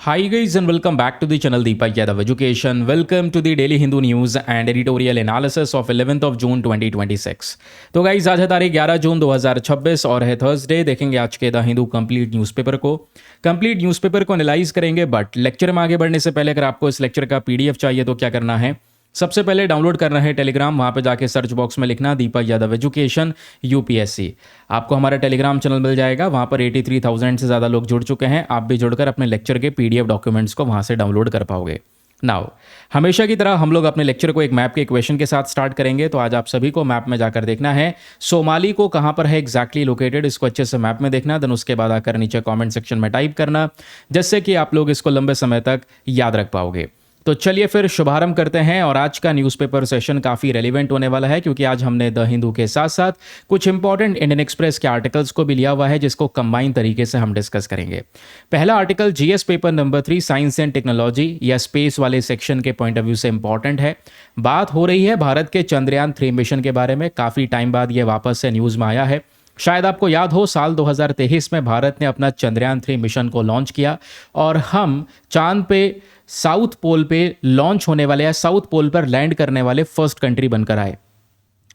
Hi guys and welcome back to the channel Deepak Yadav Education. Welcome to the Daily Hindu News and Editorial Analysis of 11th of June 2026. तो guys आज है तारीख 11 जून 2026 और है Thursday. देखेंगे आज के द हिंदू कंप्लीट न्यूज़पेपर को एनालाइज करेंगे। बट लेक्चर में आगे बढ़ने से पहले अगर आपको इस लेक्चर का पीडीएफ चाहिए तो क्या करना है, सबसे पहले डाउनलोड करना है टेलीग्राम। वहाँ पे जाके सर्च बॉक्स में लिखना दीपक यादव एजुकेशन यूपीएससी, आपको हमारा टेलीग्राम चैनल मिल जाएगा। वहाँ पर 83,000 से ज़्यादा लोग जुड़ चुके हैं। आप भी जुड़कर अपने लेक्चर के पीडीएफ डॉक्यूमेंट्स को वहाँ से डाउनलोड कर पाओगे। नाउ हमेशा की तरह हम लोग अपने लेक्चर को एक मैप के क्वेश्चन के साथ स्टार्ट करेंगे। तो आज आप सभी को मैप में जाकर देखना है सोमाली को कहाँ पर है एग्जैक्टली लोकेटेड, इसको अच्छे से मैप में देखना। देन उसके बाद आकर नीचे कमेंट सेक्शन में टाइप करना, जिससे कि आप लोग इसको लंबे समय तक याद रख पाओगे। तो चलिए फिर शुभारंभ करते हैं। और आज का न्यूज़पेपर सेशन काफ़ी रेलिवेंट होने वाला है, क्योंकि आज हमने द हिंदू के साथ साथ कुछ इंपॉर्टेंट इंडियन एक्सप्रेस के आर्टिकल्स को भी लिया हुआ है, जिसको कंबाइन तरीके से हम डिस्कस करेंगे। पहला article GS paper number 3 science and technology या स्पेस वाले सेक्शन के पॉइंट ऑफ व्यू से इंपॉर्टेंट है। बात हो रही है भारत के चंद्रयान 3 मिशन के बारे में। काफ़ी टाइम बाद ये वापस से न्यूज़ में आया है। शायद आपको याद हो, साल 2023 में भारत ने अपना चंद्रयान 3 मिशन को लॉन्च किया और हम चांद पे साउथ पोल पे लॉन्च होने वाले या साउथ पोल पर लैंड करने वाले फर्स्ट कंट्री बनकर आए,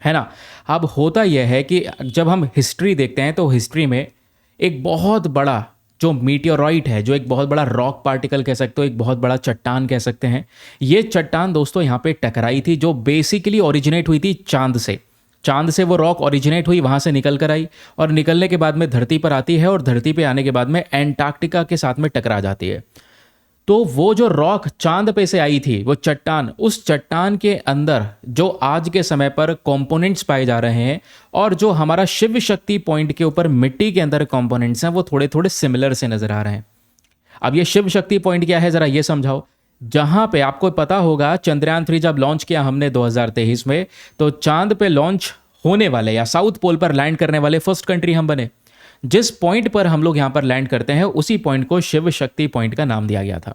है ना। अब होता यह है कि जब हम हिस्ट्री देखते हैं तो हिस्ट्री में एक बहुत बड़ा जो मीटियोराइट है, जो एक बहुत बड़ा रॉक पार्टिकल कह सकते हो, एक बहुत बड़ा चट्टान कह सकते हैं, ये चट्टान दोस्तों यहाँ पे टकराई थी, जो बेसिकली ओरिजिनेट हुई थी चांद से। चांद से वो रॉक ओरिजिनेट हुई, वहाँ से निकल कर आई और निकलने के बाद में धरती पर आती है और धरती पे आने के बाद में एंटार्क्टिका के साथ में टकरा जाती है। तो वो जो रॉक चांद पे से आई थी, वो चट्टान, उस चट्टान के अंदर जो आज के समय पर कंपोनेंट्स पाए जा रहे हैं और जो हमारा शिव शक्ति पॉइंट के ऊपर मिट्टी के अंदर कंपोनेंट्स हैं, वो थोड़े थोड़े सिमिलर से नजर आ रहे हैं। अब ये शिव शक्ति पॉइंट क्या है, जरा ये समझाओ। जहां पे आपको पता होगा चंद्रयान 3 जब लॉन्च किया हमने 2023 में, तो चांद पे लॉन्च होने वाले या साउथ पोल पर लैंड करने वाले फर्स्ट कंट्री हम बने। जिस पॉइंट पर हम लोग यहां पर लैंड करते हैं, उसी पॉइंट को शिव शक्ति पॉइंट का नाम दिया गया था।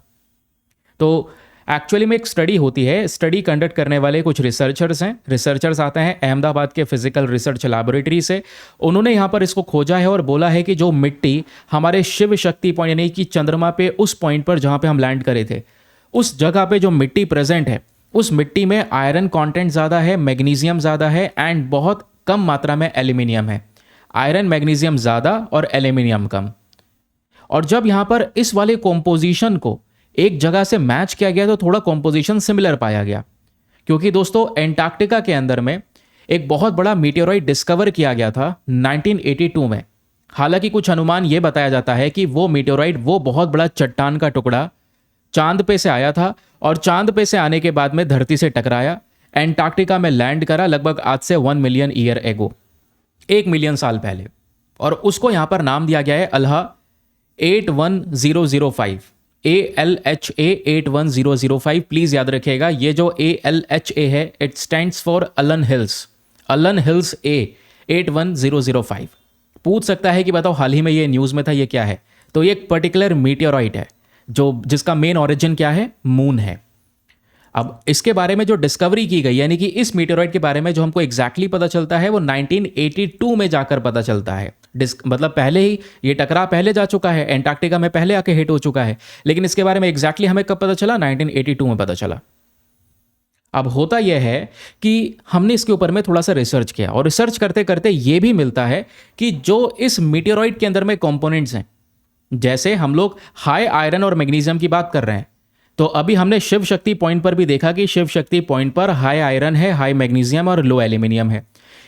तो एक्चुअली में एक स्टडी होती है, स्टडी कंडक्ट करने वाले कुछ रिसर्चर्स हैं। रिसर्चर्स आते हैं अहमदाबाद के फिजिकल रिसर्च लैबोरेटरी से। उन्होंने यहाँ पर इसको खोजा है और बोला है कि जो मिट्टी हमारे शिव शक्ति पॉइंट यानी कि चंद्रमा पे उस पॉइंट पर जहाँ पे हम लैंड करे थे, उस जगह पे जो मिट्टी प्रेजेंट है, उस मिट्टी में आयरन कंटेंट ज़्यादा है, मैग्नीशियम ज़्यादा है एंड बहुत कम मात्रा में एल्यूमिनियम है। आयरन मैग्नीशियम ज़्यादा और एल्यूमिनियम कम। और जब यहाँ पर इस वाले कॉम्पोजिशन को एक जगह से मैच किया गया तो थोड़ा कॉम्पोजिशन सिमिलर पाया गया, क्योंकि दोस्तों एंटार्क्टिका के अंदर में एक बहुत बड़ा मीटियोराइट डिस्कवर किया गया था 1982 में। हालांकि कुछ अनुमान ये बताया जाता है कि वो मीटियोराइट, वो बहुत बड़ा चट्टान का टुकड़ा चांद पे से आया था और चांद पे से आने के बाद में धरती से टकराया, एंटार्क्टिका में लैंड करा लगभग आज से 1 मिलियन ईयर एगो, 1 मिलियन साल पहले। और उसको यहां पर नाम दिया गया है अल्हा 81005, ALHA 81005। प्लीज याद रखिएगा, ये जो ALHA है, it stands for Alan hills A 81005। पूछ सकता है कि बताओ हाल ही में ये न्यूज में था, ये क्या है। तो ये एक पर्टिकुलर मीटियोराइट है जिसका मेन ओरिजिन क्या है, मून है। अब इसके बारे में जो डिस्कवरी की गई, यानी कि इस मीटियोराइट के बारे में जो हमको एग्जैक्टली पता चलता है, वो 1982 में जाकर पता चलता है। मतलब पहले ही ये टकरा पहले जा चुका है, एंटार्क्टिका में पहले आके हिट हो चुका है, लेकिन इसके बारे में एग्जैक्टली हमें कब पता चला, 1982 में पता चला। अब होता यह है कि हमने इसके ऊपर में थोड़ा सा रिसर्च किया और रिसर्च करते करते ये भी मिलता है कि जो इस मीटियोराइट के अंदर में कंपोनेंट्स हैं, जैसे हम लोग हाई आयरन और मैग्नीशियम की बात कर रहे हैं, तो अभी हमने शिव शक्ति पॉइंट पर भी देखा कि शिव शक्ति पॉइंट पर हाई आयरन है, हाई मैग्नीशियम और लो एल्यूमिनियम है।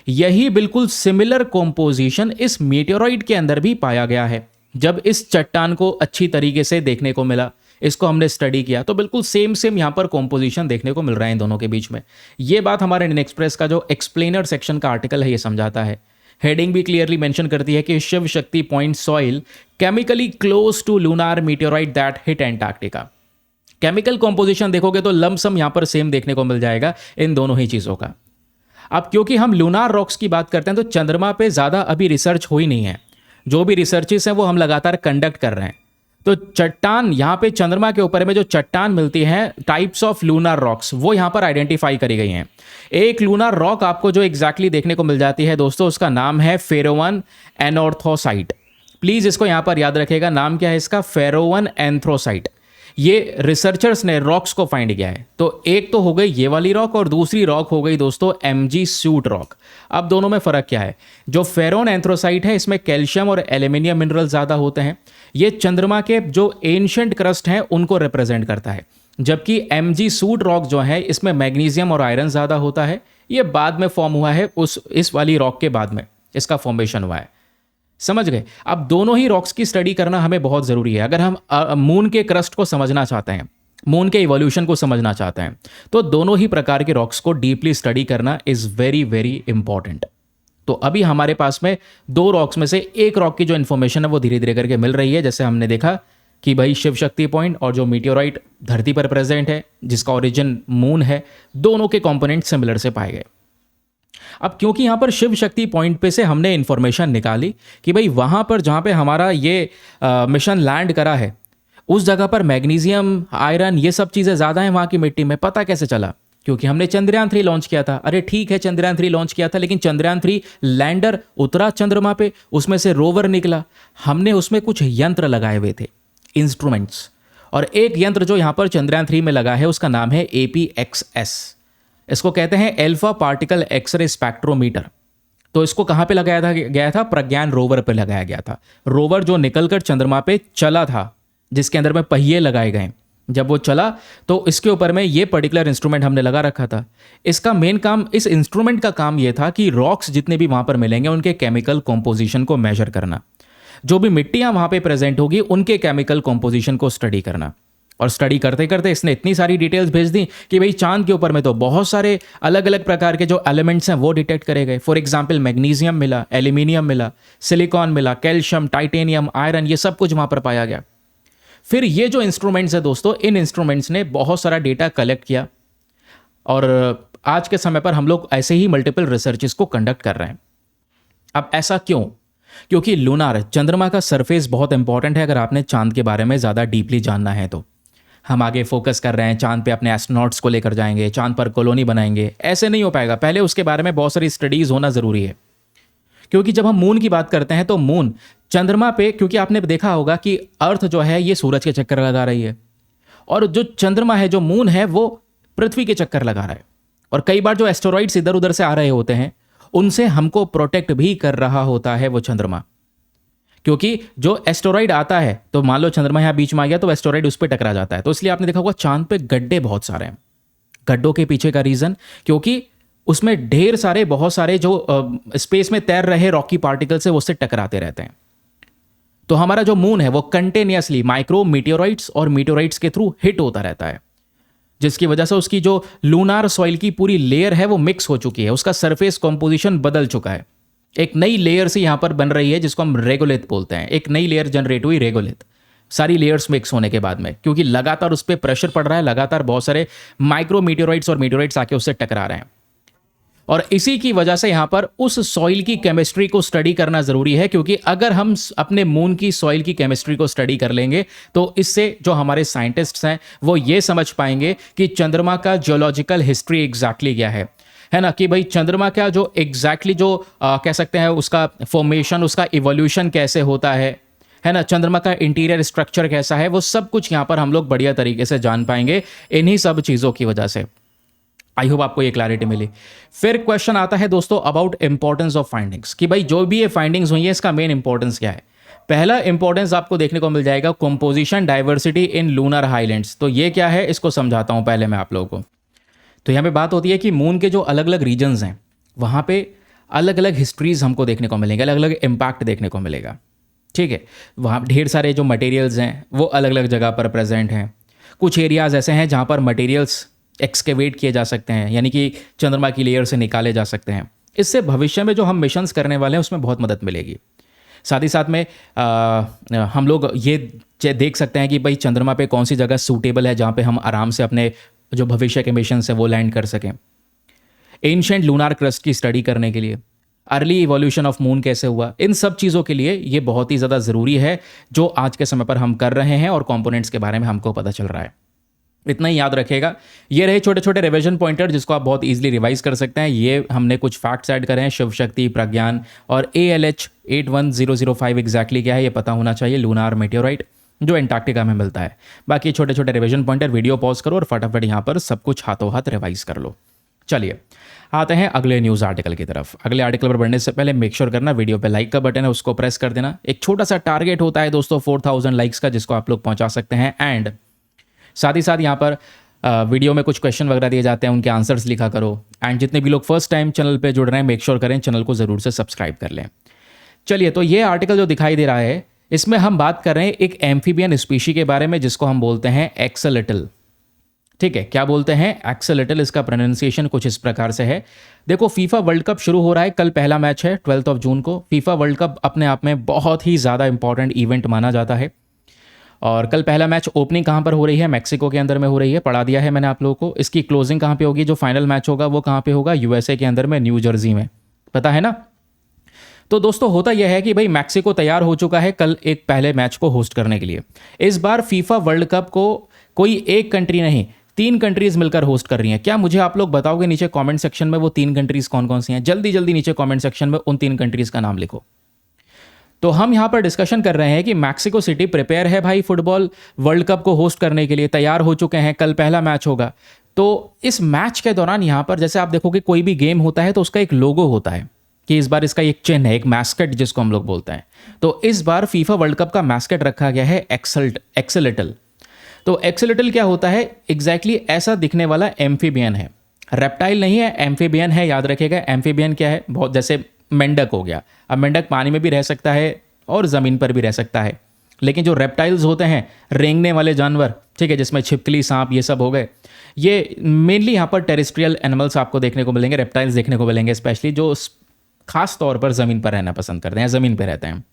यही बिल्कुल सिमिलर कॉम्पोजिशन इस मीटियोराइट के अंदर भी पाया गया है। जब इस चट्टान को अच्छी तरीके से देखने को मिला, इसको हमने स्टडी किया, तो बिल्कुल सेम यहाँ पर कॉम्पोजिशन देखने को मिल रहा है इन दोनों के बीच में। ये बात हमारे इंडियन एक्सप्रेस का जो एक्सप्लेनर सेक्शन का आर्टिकल है ये समझाता है। हेडिंग भी क्लियरली मेंशन करती है कि Shiv Shakti point soil chemically close to lunar meteorite that hit Antarctica. Chemical composition देखोगे तो लमसम यहां पर सेम देखने को मिल जाएगा इन दोनों ही चीजों का। अब क्योंकि हम लूनार रॉक्स की बात करते हैं, तो चंद्रमा पे ज्यादा अभी रिसर्च हुई नहीं है। जो भी रिसर्चेस हैं वो हम लगातार कंडक्ट कर रहे हैं। तो चट्टान यहाँ पे चंद्रमा के ऊपर में जो चट्टान मिलती है, टाइप्स ऑफ लूनार रॉक्स, वो यहाँ पर आइडेंटिफाई करी गई हैं। एक लूनार रॉक आपको जो एग्जैक्टली देखने को मिल जाती है दोस्तों, उसका नाम है फेरोवन एनोर्थोसाइट। प्लीज इसको यहाँ पर याद रखिएगा, नाम क्या है इसका, फेरोवन एंथ्रोसाइट। ये रिसर्चर्स ने रॉक्स को फाइंड किया है। तो एक तो हो गई ये वाली रॉक और दूसरी रॉक हो गई दोस्तों एमजी सूट रॉक। अब दोनों में फ़र्क क्या है? जो फेरोन एंथ्रोसाइट है इसमें कैल्शियम और एल्यूमिनियम मिनरल ज़्यादा होते हैं। ये चंद्रमा के जो एंशियंट क्रस्ट हैं उनको रिप्रेजेंट करता है, जबकि एमजी सूट रॉक जो है इसमें मैग्नीशियम और आयरन ज़्यादा होता है। ये बाद में फॉर्म हुआ है, इस वाली रॉक के बाद में इसका फॉर्मेशन हुआ है। समझ गए? अब दोनों ही रॉक्स की स्टडी करना हमें बहुत ज़रूरी है। अगर हम मून के क्रस्ट को समझना चाहते हैं, मून के इवोल्यूशन को समझना चाहते हैं, तो दोनों ही प्रकार के रॉक्स को डीपली स्टडी करना इज़ वेरी वेरी इंपॉर्टेंट। तो अभी हमारे पास में दो रॉक्स में से एक रॉक की जो इन्फॉर्मेशन है वो धीरे धीरे करके मिल रही है। जैसे हमने देखा कि भाई शिव शक्ति पॉइंट और जो मीटियोराइट धरती पर प्रेजेंट है जिसका ओरिजिन मून है, दोनों के कंपोनेंट सिमिलर से पाए गए। अब क्योंकि यहाँ पर शिव शक्ति पॉइंट पे से हमने इन्फॉर्मेशन निकाली कि भाई वहाँ पर जहाँ पे हमारा ये मिशन लैंड करा है उस जगह पर मैग्नीशियम, आयरन, ये सब चीज़ें ज़्यादा हैं वहाँ की मिट्टी में। पता कैसे चला? क्योंकि हमने चंद्रयान 3 लॉन्च किया था। अरे ठीक है, चंद्रयान 3 लॉन्च किया था, लेकिन चंद्रयान 3 लैंडर उतरा चंद्रमा पे, उसमें से रोवर निकला, हमने उसमें कुछ यंत्र लगाए हुए थे, इंस्ट्रूमेंट्स। और एक यंत्र जो यहाँ पर चंद्रयान 3 में लगा है उसका नाम है APXS। इसको कहते हैं एल्फा पार्टिकल एक्सरे स्पेक्ट्रोमीटर। तो इसको कहाँ पे लगाया गया था? प्रज्ञान रोवर पे लगाया गया था। रोवर जो निकलकर चंद्रमा पे चला था, जिसके अंदर में पहिए लगाए गए, जब वो चला तो इसके ऊपर में ये पर्टिकुलर इंस्ट्रूमेंट हमने लगा रखा था। इसका मेन काम, इस इंस्ट्रूमेंट का काम ये था कि रॉक्स जितने भी वहाँ पर मिलेंगे उनके केमिकल कॉम्पोजिशन को मेजर करना, जो भी मिट्टियाँ वहाँ पे प्रेजेंट होगी उनके केमिकल कॉम्पोजिशन को स्टडी करना। और स्टडी करते करते इसने इतनी सारी डिटेल्स भेज दी कि भाई चांद के ऊपर में तो बहुत सारे अलग अलग प्रकार के जो एलिमेंट्स हैं वो डिटेक्ट करे गए। फॉर एग्जांपल मैग्नीशियम मिला, एल्यूमिनियम मिला, सिलिकॉन मिला, कैल्शियम, टाइटेनियम, आयरन, ये सब कुछ वहाँ पर पाया गया। फिर ये जो इंस्ट्रूमेंट्स है दोस्तों, इन इंस्ट्रूमेंट्स ने बहुत सारा डेटा कलेक्ट किया और आज के समय पर हम लोग ऐसे ही मल्टीपल रिसर्चेस को कंडक्ट कर रहे हैं। अब ऐसा क्यों? क्योंकि लूनार, चंद्रमा का सरफेस बहुत इंपॉर्टेंट है अगर आपने चांद के बारे में ज़्यादा डीपली जानना है तो। हम आगे फोकस कर रहे हैं, चांद पे अपने एस्ट्रोनॉट्स को लेकर जाएंगे, चांद पर कॉलोनी बनाएंगे। ऐसे नहीं हो पाएगा, पहले उसके बारे में बहुत सारी स्टडीज़ होना ज़रूरी है। क्योंकि जब हम मून की बात करते हैं तो मून चंद्रमा पे, क्योंकि आपने देखा होगा कि अर्थ जो है ये सूरज के चक्कर लगा रही है और जो चंद्रमा है, जो मून है, वो पृथ्वी के चक्कर लगा रहा है। और कई बार जो एस्टेरॉइड्स इधर उधर से आ रहे होते हैं उनसे हमको प्रोटेक्ट भी कर रहा होता है वो चंद्रमा। क्योंकि जो एस्टेरॉइड आता है तो मान लो चंद्रमा यहाँ बीच में आ गया तो एस्टेरॉइड उस पर टकरा जाता है। तो इसलिए आपने देखा होगा चांद पे गड्ढे बहुत सारे हैं। गड्ढों के पीछे का रीजन, क्योंकि उसमें ढेर सारे, बहुत सारे जो स्पेस में तैर रहे रॉकी पार्टिकल से वो उससे टकराते रहते हैं। तो हमारा जो मून है वो कंटिन्यूअसली माइक्रो मीटियोराइट्स और मीटियोराइट्स के थ्रू हिट होता रहता है, जिसकी वजह से उसकी जो लूनार सॉइल की पूरी लेयर है वो मिक्स हो चुकी है, उसका सरफेस कॉम्पोजिशन बदल चुका है। एक नई लेयर से यहाँ पर बन रही है जिसको हम रेगोलिथ बोलते हैं। एक नई लेयर जनरेट हुई, रेगोलिथ, सारी लेयर्स मिक्स होने के बाद में, क्योंकि लगातार उस पर प्रेशर पड़ रहा है, लगातार बहुत सारे माइक्रो मीटियोराइट्स और मीटियोराइट्स आके उससे टकरा रहे हैं। और इसी की वजह से यहाँ पर उस सॉइल की केमिस्ट्री को स्टडी करना ज़रूरी है, क्योंकि अगर हम अपने मून की सॉइल की केमिस्ट्री को स्टडी कर लेंगे तो इससे जो हमारे साइंटिस्ट्स हैं वो ये समझ पाएंगे कि चंद्रमा का जियोलॉजिकल हिस्ट्री एग्जैक्टली क्या है ना, कि भाई चंद्रमा का जो एग्जैक्टली जो कह सकते हैं उसका फॉर्मेशन, उसका इवोल्यूशन कैसे होता है ना, चंद्रमा का इंटीरियर स्ट्रक्चर कैसा है, वो सब कुछ यहाँ पर हम लोग बढ़िया तरीके से जान पाएंगे इन्हीं सब चीज़ों की वजह से। आई होप आपको ये क्लैरिटी मिली। फिर क्वेश्चन आता है दोस्तों अबाउट इंपॉर्टेंस ऑफ फाइंडिंग्स, कि भाई जो भी ये फाइंडिंग्स हुई है इसका मेन इंपॉर्टेंस क्या है। पहला इंपॉर्टेंस आपको देखने को मिल जाएगा composition diversity in lunar highlands. तो ये क्या है इसको समझाता हूँ पहले मैं आप लोगों को। तो यहाँ पे बात होती है कि मून के जो अलग अलग रीजन्स हैं वहाँ पे अलग अलग हिस्ट्रीज हमको देखने को मिलेंगे, अलग अलग इम्पैक्ट देखने को मिलेगा। ठीक है, वहाँ ढेर सारे जो मटेरियल्स हैं वो अलग अलग जगह पर प्रेजेंट हैं। कुछ एरियाज़ ऐसे हैं जहाँ पर मटेरियल्स एक्सकेवेट किए जा सकते हैं, यानी कि चंद्रमा की लेयर से निकाले जा सकते हैं। इससे भविष्य में जो हम मिशंस करने वाले हैं उसमें बहुत मदद मिलेगी। साथ ही साथ में हम लोग ये देख सकते हैं कि भाई चंद्रमा पे कौन सी जगह सूटेबल है जहाँ पे हम आराम से अपने जो भविष्य के मिशन है वो लैंड कर सकें। एंशिएंट लूनार क्रस्ट की स्टडी करने के लिए, अर्ली इवोल्यूशन ऑफ मून कैसे हुआ, इन सब चीज़ों के लिए ये बहुत ही ज़्यादा ज़रूरी है जो आज के समय पर हम कर रहे हैं और कंपोनेंट्स के बारे में हमको पता चल रहा है। इतना ही याद रखेगा। ये रहे छोटे छोटे रिवीजन पॉइंटर जिसको आप बहुत इजीली रिवाइज कर सकते हैं। ये हमने कुछ फैक्ट्स ऐड करे हैं, शिव शक्ति, प्रज्ञान और ALH 81005 एग्जैक्टली क्या है ये पता होना चाहिए, लूनार मेटेओराइट। जो एंटार्क्टिका में मिलता है। बाकी छोटे छोटे रिवीजन पॉइंटर, वीडियो पॉज करो और फटाफट यहाँ पर सब कुछ हाथों हाथ रिवाइज कर लो। चलिए आते हैं अगले न्यूज़ आर्टिकल की तरफ। अगले आर्टिकल पर बढ़ने से पहले मेक श्योर करना वीडियो पे लाइक का बटन है उसको प्रेस कर देना। एक छोटा सा टारगेट होता है दोस्तों 4000 लाइक्स का, जिसको आप लोग पहुंचा सकते हैं। एंड साथ ही साथ यहाँ पर वीडियो में कुछ क्वेश्चन वगैरह दिए जाते हैं, उनके आंसर्स लिखा करो। एंड जितने भी लोग फर्स्ट टाइम चैनल पे जुड़ रहे हैं मेक श्योर करें चैनल को ज़रूर से सब्सक्राइब कर लें। चलिए, तो ये आर्टिकल जो दिखाई दे रहा है इसमें हम बात कर रहे हैं एक एम्फीबियन स्पीशी के बारे में जिसको हम बोलते हैं एक्सेलेटल। ठीक है, क्या बोलते हैं? एक्सेलेटल। इसका प्रोनाउंसिएशन कुछ इस प्रकार से है। देखो, फीफा वर्ल्ड कप शुरू हो रहा है, कल पहला मैच है 12 जून को। फीफा वर्ल्ड कप अपने आप में बहुत ही ज़्यादा इंपॉर्टेंट इवेंट माना जाता है। और कल पहला मैच ओपनिंग कहाँ पर हो रही है? मैक्सिको के अंदर में हो रही है, पढ़ा दिया है मैंने आप लोगों को। इसकी क्लोजिंग कहाँ पे होगी? जो फाइनल मैच होगा वो कहाँ पे होगा? यूएसए के अंदर में, न्यू जर्सी में। पता है ना? तो दोस्तों होता यह है कि भाई मैक्सिको तैयार हो चुका है कल एक पहले मैच को होस्ट करने के लिए। इस बार फीफा वर्ल्ड कप को कोई एक कंट्री नहीं, 3 कंट्रीज मिलकर होस्ट कर रही हैं। क्या मुझे आप लोग बताओगे नीचे कमेंट सेक्शन में वो 3 कंट्रीज कौन कौन सी हैं? जल्दी जल्दी नीचे कमेंट सेक्शन में उन 3 कंट्रीज का नाम लिखो। तो हम यहां पर डिस्कशन कर रहे हैं कि मैक्सिको सिटी प्रिपेयर है भाई फुटबॉल वर्ल्ड कप को होस्ट करने के लिए, तैयार हो चुके हैं, कल पहला मैच होगा। तो इस मैच के दौरान यहां पर जैसे आप देखोगे कोई भी गेम होता है तो उसका एक लोगो होता है कि इस बार इसका एक चिन्ह है, एक मैस्केट जिसको हम लोग बोलते हैं। तो इस बार फीफा वर्ल्ड कप का मैस्केट रखा गया है एक्सेलेटल। तो एक्सेलेटल क्या होता है? एग्जैक्टली ऐसा दिखने वाला एम्फीबियन है, रेप्टाइल नहीं है, एम्फीबियन है। याद रखिएगा एम्फीबियन क्या है? बहुत जैसे मेंढक हो गया। अब मेंढक पानी में भी रह सकता है और ज़मीन पर भी रह सकता है, लेकिन जो रेप्टाइल्स होते हैं, रेंगने वाले जानवर, ठीक है, जिसमें छिपकली, सांप, ये सब हो गए, ये मेनली यहाँ पर टेरेस्ट्रियल एनिमल्स आपको देखने को मिलेंगे, रेप्टाइल्स देखने को मिलेंगे, स्पेशली जो खास तौर पर ज़मीन पर रहना पसंद करते हैं, ज़मीन पर रहते हैं।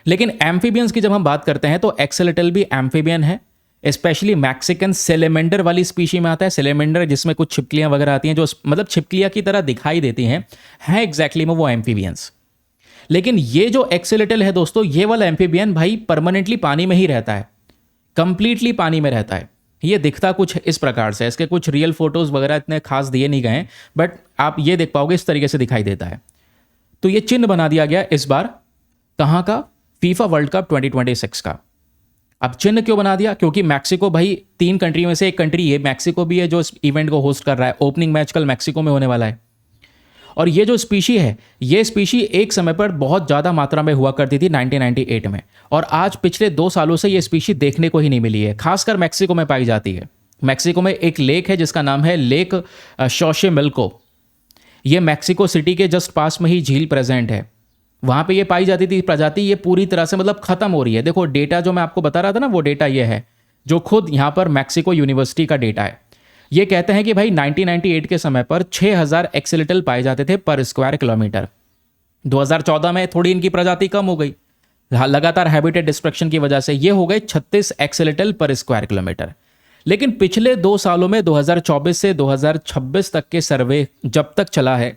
लेकिन एम्फीबियंस की जब हम बात करते हैं तो एक्सेलेटल भी एम्फीबियन है, स्पेशली मैक्सिकन सेलेमेंडर वाली स्पीशी में आता है। सेलेमेंडर जिसमें कुछ छिपकलियां वगैरह आती हैं जो मतलब छिपकलियां की तरह दिखाई देती हैं, है एग्जैक्टली में वो एम्फीबियंस। लेकिन ये जो एक्सेलेटल है दोस्तों, ये वाला एम्फीबियन भाई परमानेंटली पानी में ही रहता है, कंप्लीटली पानी में रहता है। ये दिखता कुछ इस प्रकार से, इसके कुछ रियल फोटोज वगैरह इतने खास दिए नहीं गए, बट आप ये देख पाओगे इस तरीके से दिखाई देता है। तो ये चिन्ह बना दिया गया इस बार, कहाँ का? फीफा वर्ल्ड कप 2026 का। अब चिन्ह क्यों बना दिया? क्योंकि मैक्सिको भाई 3 कंट्री में से एक कंट्री ये मैक्सिको भी है जो इस इवेंट को होस्ट कर रहा है। ओपनिंग मैच कल मैक्सिको में होने वाला है। और ये जो स्पीशी है, ये स्पीशी एक समय पर बहुत ज़्यादा मात्रा में हुआ करती थी 1998 में, और आज पिछले 2 सालों से ये स्पीशी देखने को ही नहीं मिली है। खासकर मैक्सिको में पाई जाती है। मैक्सिको में एक लेक है जिसका नाम है लेक शोशिमिल्को। ये मैक्सिको सिटी के जस्ट पास में ही झील प्रेजेंट है, वहाँ पे ये पाई जाती थी प्रजाति। ये पूरी तरह से मतलब खत्म हो रही है। देखो डेटा जो मैं आपको बता रहा था ना, वो डेटा ये है जो खुद यहाँ पर मैक्सिको यूनिवर्सिटी का डेटा है। ये कहते हैं कि भाई 1998 के समय पर 6000 एक्सेलेटल पाए जाते थे पर स्क्वायर किलोमीटर। 2014 में थोड़ी इनकी प्रजाति कम हो गई, लगातार हैबिटेट डिस्ट्रक्शन की वजह से ये हो गए 36 एक्सेलेटल पर स्क्वायर किलोमीटर। लेकिन पिछले 2 सालों में 2024 से 2026 तक के सर्वे जब तक चला है,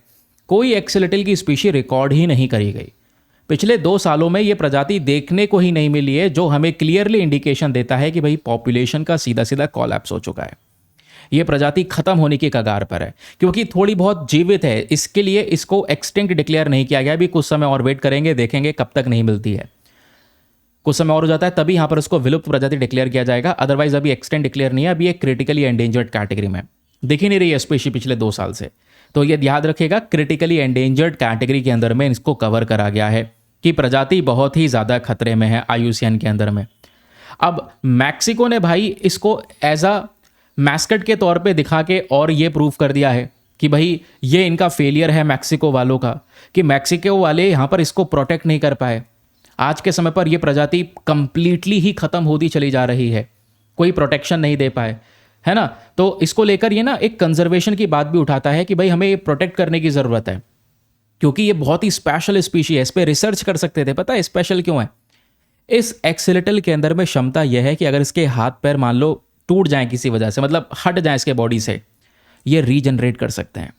कोई एक्सेलेटल की स्पीशी रिकॉर्ड ही नहीं करी गई। पिछले 2 सालों में ये प्रजाति देखने को ही नहीं मिली है, जो हमें क्लियरली इंडिकेशन देता है कि भाई पॉपुलेशन का सीधा सीधा कोलैप्स हो चुका है। ये प्रजाति खत्म होने की कगार पर है, क्योंकि थोड़ी बहुत जीवित है, इसके लिए इसको एक्सटिंक्ट डिक्लेयर नहीं किया गया। अभी कुछ समय और वेट करेंगे, देखेंगे कब तक नहीं मिलती है। कुछ समय और हो जाता है तभी यहाँ पर उसको विलुप्त प्रजाति डिक्लेयर किया जाएगा, अदरवाइज अभी एक्सटेंट डिक्लेयर नहीं है। अभी एक क्रिटिकली एंडेंजर्ड कैटेगरी में दिख ही नहीं रही है स्पीशी पिछले 2 साल से। तो ये याद रखिएगा, क्रिटिकली एंडेंजर्ड कैटेगरी के अंदर में इसको कवर करा गया है कि प्रजाति बहुत ही ज़्यादा खतरे में है IUCN के अंदर में। अब मैक्सिको ने भाई इसको एज अ मैस्कट के तौर पे दिखा के और ये प्रूव कर दिया है कि भाई ये इनका फेलियर है मैक्सिको वालों का, कि मैक्सिको वाले यहाँ पर इसको प्रोटेक्ट नहीं कर पाए। आज के समय पर यह प्रजाति कंप्लीटली ही खत्म होती चली जा रही है, कोई प्रोटेक्शन नहीं दे पाए, है ना। तो इसको लेकर ये ना एक कंजर्वेशन की बात भी उठाता है कि भाई हमें ये प्रोटेक्ट करने की ज़रूरत है, क्योंकि ये बहुत ही स्पेशल स्पीशी है। इस पर रिसर्च कर सकते थे। पता है स्पेशल क्यों है? इस एक्सेलेटल के अंदर में क्षमता यह है कि अगर इसके हाथ पैर मान लो टूट जाएं किसी वजह से, मतलब हट जाएं इसके बॉडी से, ये रीजनरेट कर सकते हैं,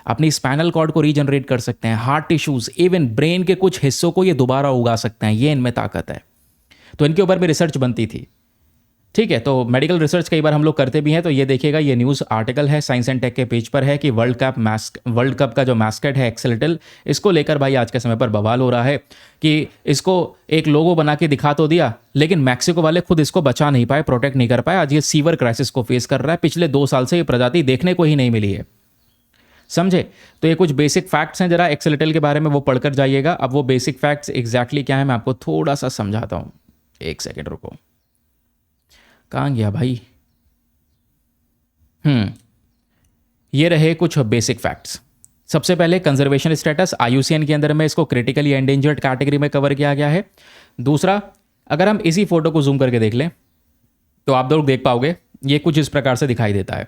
अपनी स्पाइनल कॉर्ड को रीजनरेट कर सकते हैं, हार्ट टिश्यूज, इवन ब्रेन के कुछ हिस्सों को ये दोबारा उगा सकते हैं। ये इनमें ताकत है। तो इनके ऊपर भी रिसर्च बनती थी। ठीक है, तो मेडिकल रिसर्च कई बार हम लोग करते भी हैं। तो ये देखिएगा, ये न्यूज़ आर्टिकल है साइंस एंड टेक के पेज पर है कि वर्ल्ड कप का जो मैस्कट है एक्सेलेटल, इसको लेकर भाई आज के समय पर बवाल हो रहा है कि इसको एक लोगो बना के दिखा तो दिया, लेकिन मैक्सिको वाले खुद इसको बचा नहीं पाए, प्रोटेक्ट नहीं कर पाए। आज ये सीवर क्राइसिस को फेस कर रहा है। पिछले 2 साल से ये प्रजाति देखने को ही नहीं मिली है, समझे। तो ये कुछ बेसिक फैक्ट्स हैं, जरा एक्सेलेटल के बारे में वो पढ़कर जाइएगा। अब वो बेसिक फैक्ट्स एग्जैक्टली क्या है मैं आपको थोड़ा सा समझाता हूँ। एक सेकेंड रुको, कहाँ गया भाई। ये रहे कुछ बेसिक फैक्ट्स। सबसे पहले कंजर्वेशन स्टेटस, आईयूसीएन के अंदर में इसको क्रिटिकली एंडेंजर्ड कैटेगरी में कवर किया गया है। दूसरा, अगर हम इसी फोटो को जूम करके देख लें तो आप लोग देख पाओगे ये कुछ इस प्रकार से दिखाई देता है।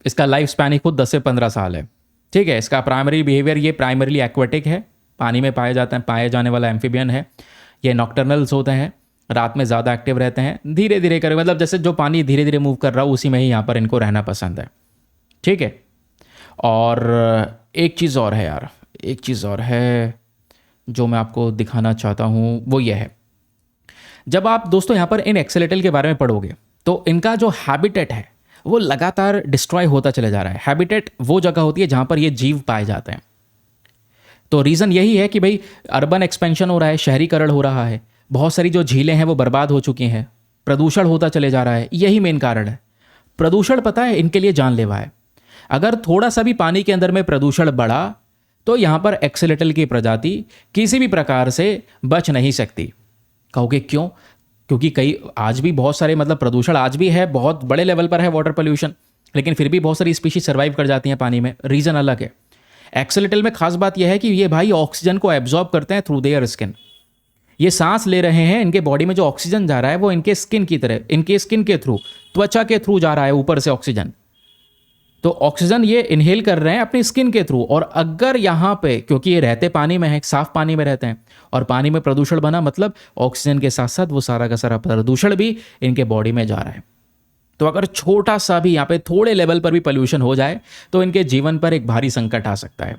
इसका लाइफ स्पैन ही खुद 10 से 15 साल है। ठीक है, इसका प्राइमरी बिहेवियर, ये प्राइमरीली एक्वेटिक है, पानी में पाए जाने वाला एम्फीबियन है। ये नॉक्टर्नल्स होते हैं, रात में ज़्यादा एक्टिव रहते हैं, धीरे धीरे कर, मतलब जैसे जो पानी धीरे धीरे मूव कर रहा हो उसी में ही यहाँ पर इनको रहना पसंद है। ठीक है, और एक चीज़ और है यार, एक चीज़ और है जो मैं आपको दिखाना चाहता हूँ, वो ये है। जब आप दोस्तों यहाँ पर इन एक्सेलेटल के बारे में पढ़ोगे तो इनका जो हैबिटेट है वो लगातार डिस्ट्रॉय होता चला जा रहा है। हैबिटेट वो जगह होती है जहाँ पर ये जीव पाए जाते हैं। तो रीज़न यही है कि भाई अर्बन एक्सपेंशन हो रहा है, शहरीकरण हो रहा है, बहुत सारी जो झीलें हैं वो बर्बाद हो चुकी हैं, प्रदूषण होता चले जा रहा है, यही मेन कारण है। प्रदूषण पता है इनके लिए जानलेवा है। अगर थोड़ा सा भी पानी के अंदर में प्रदूषण बढ़ा तो यहाँ पर एक्सेलेटल की प्रजाति किसी भी प्रकार से बच नहीं सकती। कहोगे क्यों? क्योंकि कई आज भी बहुत सारे, मतलब प्रदूषण आज भी है, बहुत बड़े लेवल पर है वाटर पोल्यूशन, लेकिन फिर भी बहुत सारी स्पीशीज सर्वाइव कर जाती हैं पानी में। रीज़न अलग है। एक्सेलेटल में खास बात यह है कि ये भाई ऑक्सीजन को एब्जॉर्ब करते हैं थ्रू देयर स्किन। ये सांस ले रहे हैं, इनके बॉडी में जो ऑक्सीजन जा रहा है वो इनके स्किन की तरह, इनके स्किन के थ्रू, त्वचा के थ्रू जा रहा है ऊपर से ऑक्सीजन। तो ऑक्सीजन ये इनहेल कर रहे हैं अपनी स्किन के थ्रू। और अगर यहाँ पे, क्योंकि ये रहते पानी में है, साफ पानी में रहते हैं, और पानी में प्रदूषण बना, मतलब ऑक्सीजन के साथ साथ वो सारा का सारा प्रदूषण भी इनके बॉडी में जा रहा है। तो अगर छोटा सा भी यहाँ पे थोड़े लेवल पर भी पोल्यूशन हो जाए तो इनके जीवन पर एक भारी संकट आ सकता है।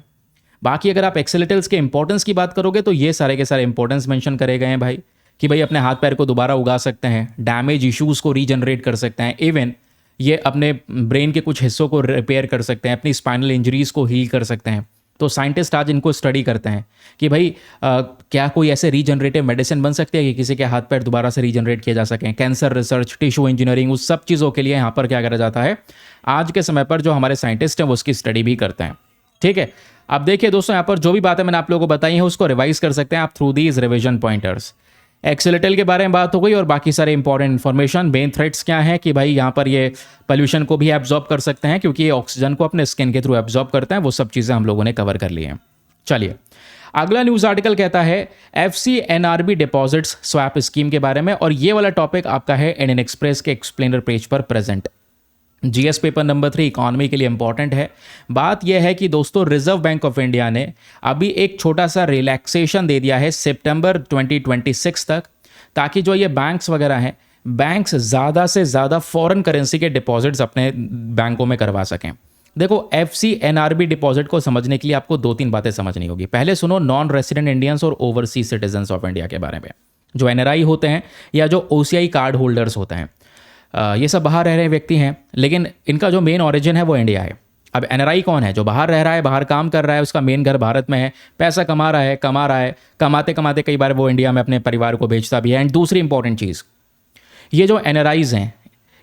बाकी अगर आप एक्सेलेटल्स के इंपॉर्टेंस की बात करोगे तो ये सारे के सारे इंपॉर्टेंस मेंशन करे गए हैं भाई, कि भाई अपने हाथ पैर को दोबारा उगा सकते हैं, डैमेज इश्यूज को रीजनरेट कर सकते हैं, इवन ये अपने ब्रेन के कुछ हिस्सों को रिपेयर कर सकते हैं, अपनी स्पाइनल इंजरीज को हील कर सकते हैं। तो साइंटिस्ट आज इनको स्टडी करते हैं कि भाई क्या कोई ऐसे रीजनरेटिव मेडिसिन बन सकती है कि किसी के हाथ पैर दोबारा से रीजनरेट किए जा सकें। कैंसर रिसर्च, टिश्यू इंजीनियरिंग, उस सब चीज़ों के लिए यहाँ पर क्या करा जाता है, आज के समय पर जो हमारे साइंटिस्ट हैं वो उसकी स्टडी भी करते हैं। ठीक है, अब देखिए दोस्तों, यहाँ पर जो भी बातें मैंने आप लोगों को बताई हैं उसको रिवाइज कर सकते हैं आप थ्रू दीज रिविजन पॉइंटर्स। एक्सेलेटल के बारे में बात हो गई, और बाकी सारे इंपॉर्टेंट इन्फॉर्मेशन, मेन थ्रेट्स क्या है कि भाई यहाँ पर ये पोल्यूशन को भी एब्जॉर्ब कर सकते हैं, क्योंकि ये ऑक्सीजन को अपने स्किन के थ्रू एब्जॉर्ब करते हैं। वो सब चीज़ें हम लोगों ने कवर कर ली हैं। चलिए, अगला न्यूज़ आर्टिकल कहता है FCNRB डिपॉजिट्स स्वैप स्कीम के बारे में, और ये वाला टॉपिक आपका है इंडियन एक्सप्रेस के एक्सप्लेनर पेज पर present. GS paper number 3 economy के लिए इंपॉर्टेंट है। बात यह है कि दोस्तों रिजर्व बैंक ऑफ इंडिया ने अभी एक छोटा सा रिलैक्सेशन दे दिया है सितंबर 2026 तक, ताकि जो ये बैंक्स वगैरह हैं, बैंक्स ज़्यादा से ज़्यादा फॉरेन करेंसी के डिपॉजिट्स अपने बैंकों में करवा सकें। देखो, FCNRB डिपॉजिट को समझने के लिए आपको 2-3 बातें समझनी होगी। पहले सुनो नॉन रेसिडेंट इंडियंस और ओवरसीज सिटीजन्स ऑफ इंडिया के बारे में। जो NRI होते हैं या जो OCI कार्ड होल्डर्स होते हैं, ये सब बाहर रह रहे व्यक्ति हैं, लेकिन इनका जो मेन ओरिजिन है वो इंडिया है। अब NRI कौन है? जो बाहर रह रहा है, बाहर काम कर रहा है, उसका मेन घर भारत में है, पैसा कमा रहा है, कमाते कमाते कई बार वो इंडिया में अपने परिवार को भेजता भी है। एंड दूसरी इंपॉर्टेंट चीज़, ये जो NRIs हैं